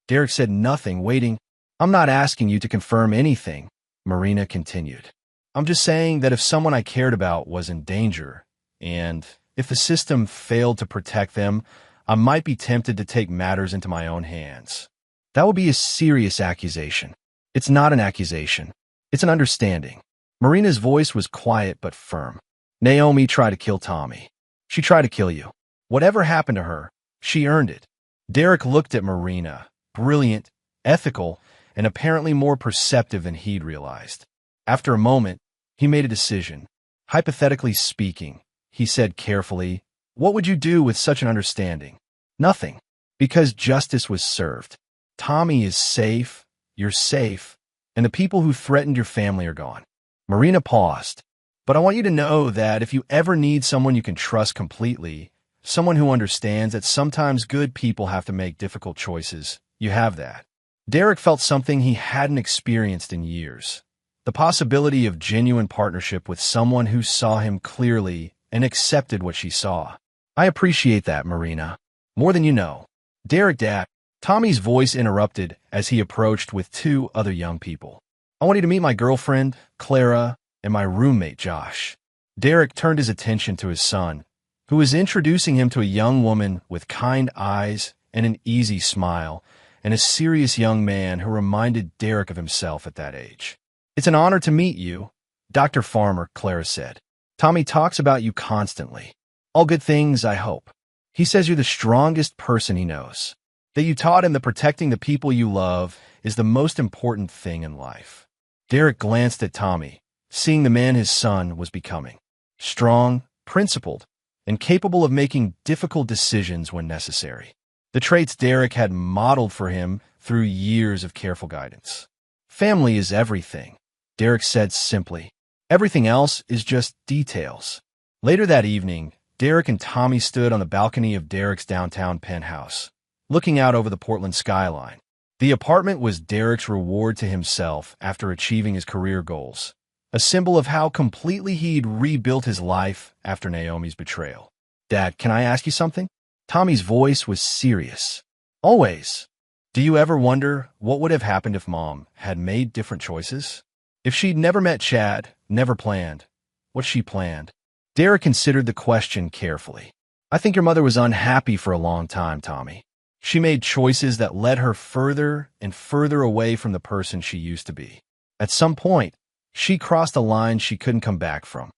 Speaker 1: Derek said nothing, waiting. I'm not asking you to confirm anything, Marina continued. I'm just saying that if someone I cared about was in danger, and if the system failed to protect them, I might be tempted to take matters into my own hands. That would be a serious accusation. It's not an accusation. It's an understanding. Marina's voice was quiet but firm. Naomi tried to kill Tommy. She tried to kill you. Whatever happened to her, she earned it. Derek looked at Marina, brilliant, ethical, and apparently more perceptive than he'd realized. After a moment, he made a decision. Hypothetically speaking, he said carefully, what would you do with such an understanding? Nothing. Because justice was served. Tommy is safe, you're safe, and the people who threatened your family are gone. Marina paused. But I want you to know that if you ever need someone you can trust completely, someone who understands that sometimes good people have to make difficult choices, you have that. Derek felt something he hadn't experienced in years. The possibility of genuine partnership with someone who saw him clearly and accepted what she saw. I appreciate that, Marina. More than you know. Derek, Dad. Tommy's voice interrupted as he approached with 2 other young people. I want you to meet my girlfriend, Clara, and my roommate, Josh. Derek turned his attention to his son, who was introducing him to a young woman with kind eyes and an easy smile, and a serious young man who reminded Derek of himself at that age. It's an honor to meet you, Dr. Farmer, Clara said. Tommy talks about you constantly. All good things, I hope. He says you're the strongest person he knows. That you taught him that protecting the people you love is the most important thing in life. Derek glanced at Tommy, seeing the man his son was becoming. strong, principled, and capable of making difficult decisions when necessary. The traits Derek had modeled for him through years of careful guidance. Family is everything, Derek said simply. Everything else is just details. Later that evening, Derek and Tommy stood on the balcony of Derek's downtown penthouse, looking out over the Portland skyline. The apartment was Derek's reward to himself after achieving his career goals, a symbol of how completely he'd rebuilt his life after Naomi's betrayal. "Dad, can I ask you something?" Tommy's voice was serious. "Always. Do you ever wonder what would have happened if Mom had made different choices? If she'd never met Chad, never planned what she planned?" Derek considered the question carefully. "I think your mother was unhappy for a long time, Tommy. She made choices that led her further and further away from the person she used to be. At some point, she crossed a line she couldn't come back from.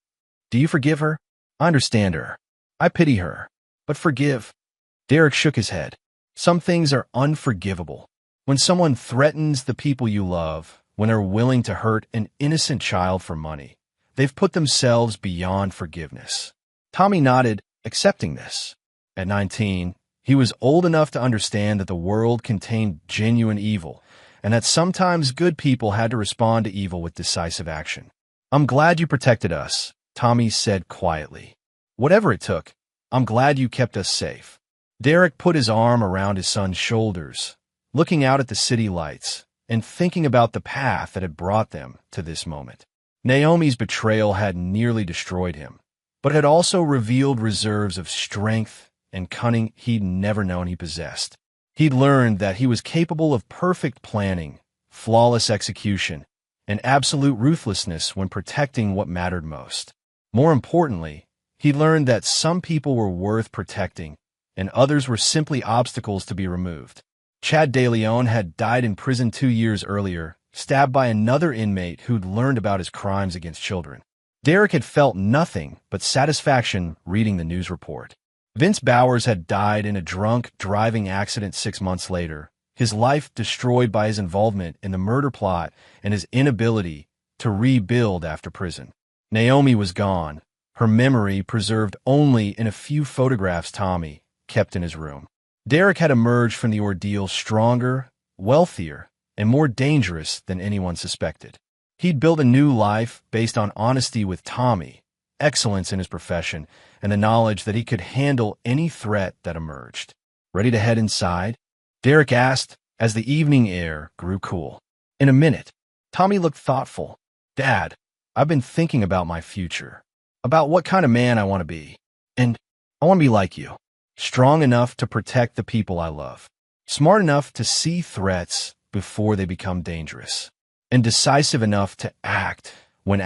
Speaker 1: Do you forgive her?" "I understand her. I pity her. But forgive?" Derek shook his head. "Some things are unforgivable. When someone threatens the people you love, when they're willing to hurt an innocent child for money, they've put themselves beyond forgiveness." Tommy nodded, accepting this. At 19, he was old enough to understand that the world contained genuine evil, and that sometimes good people had to respond to evil with decisive action. "I'm glad you protected us," Tommy said quietly. "Whatever it took, I'm glad you kept us safe." Derek put his arm around his son's shoulders, looking out at the city lights and thinking about the path that had brought them to this moment. Naomi's betrayal had nearly destroyed him, but had also revealed reserves of strength and cunning he'd never known he possessed. He'd learned that he was capable of perfect planning, flawless execution, and absolute ruthlessness when protecting what mattered most. More importantly, he learned that some people were worth protecting, and others were simply obstacles to be removed. Chad De Leon had died in prison 2 years earlier, stabbed by another inmate who'd learned about his crimes against children. Derek had felt nothing but satisfaction reading the news report. Vince Bowers had died in a drunk driving accident 6 months later, his life destroyed by his involvement in the murder plot and his inability to rebuild after prison. Naomi was gone, her memory preserved only in a few photographs Tommy kept in his room. Derek had emerged from the ordeal stronger, wealthier, and more dangerous than anyone suspected. He'd built a new life based on honesty with Tommy, excellence in his profession, and the knowledge that he could handle any threat that emerged. "Ready to head inside?" Derek asked as the evening air grew cool. "In a minute." Tommy looked thoughtful. "Dad, I've been thinking about my future, about what kind of man I want to be. And I want to be like you. Strong enough to protect the people I love. Smart enough to see threats before they become dangerous. And decisive enough to act when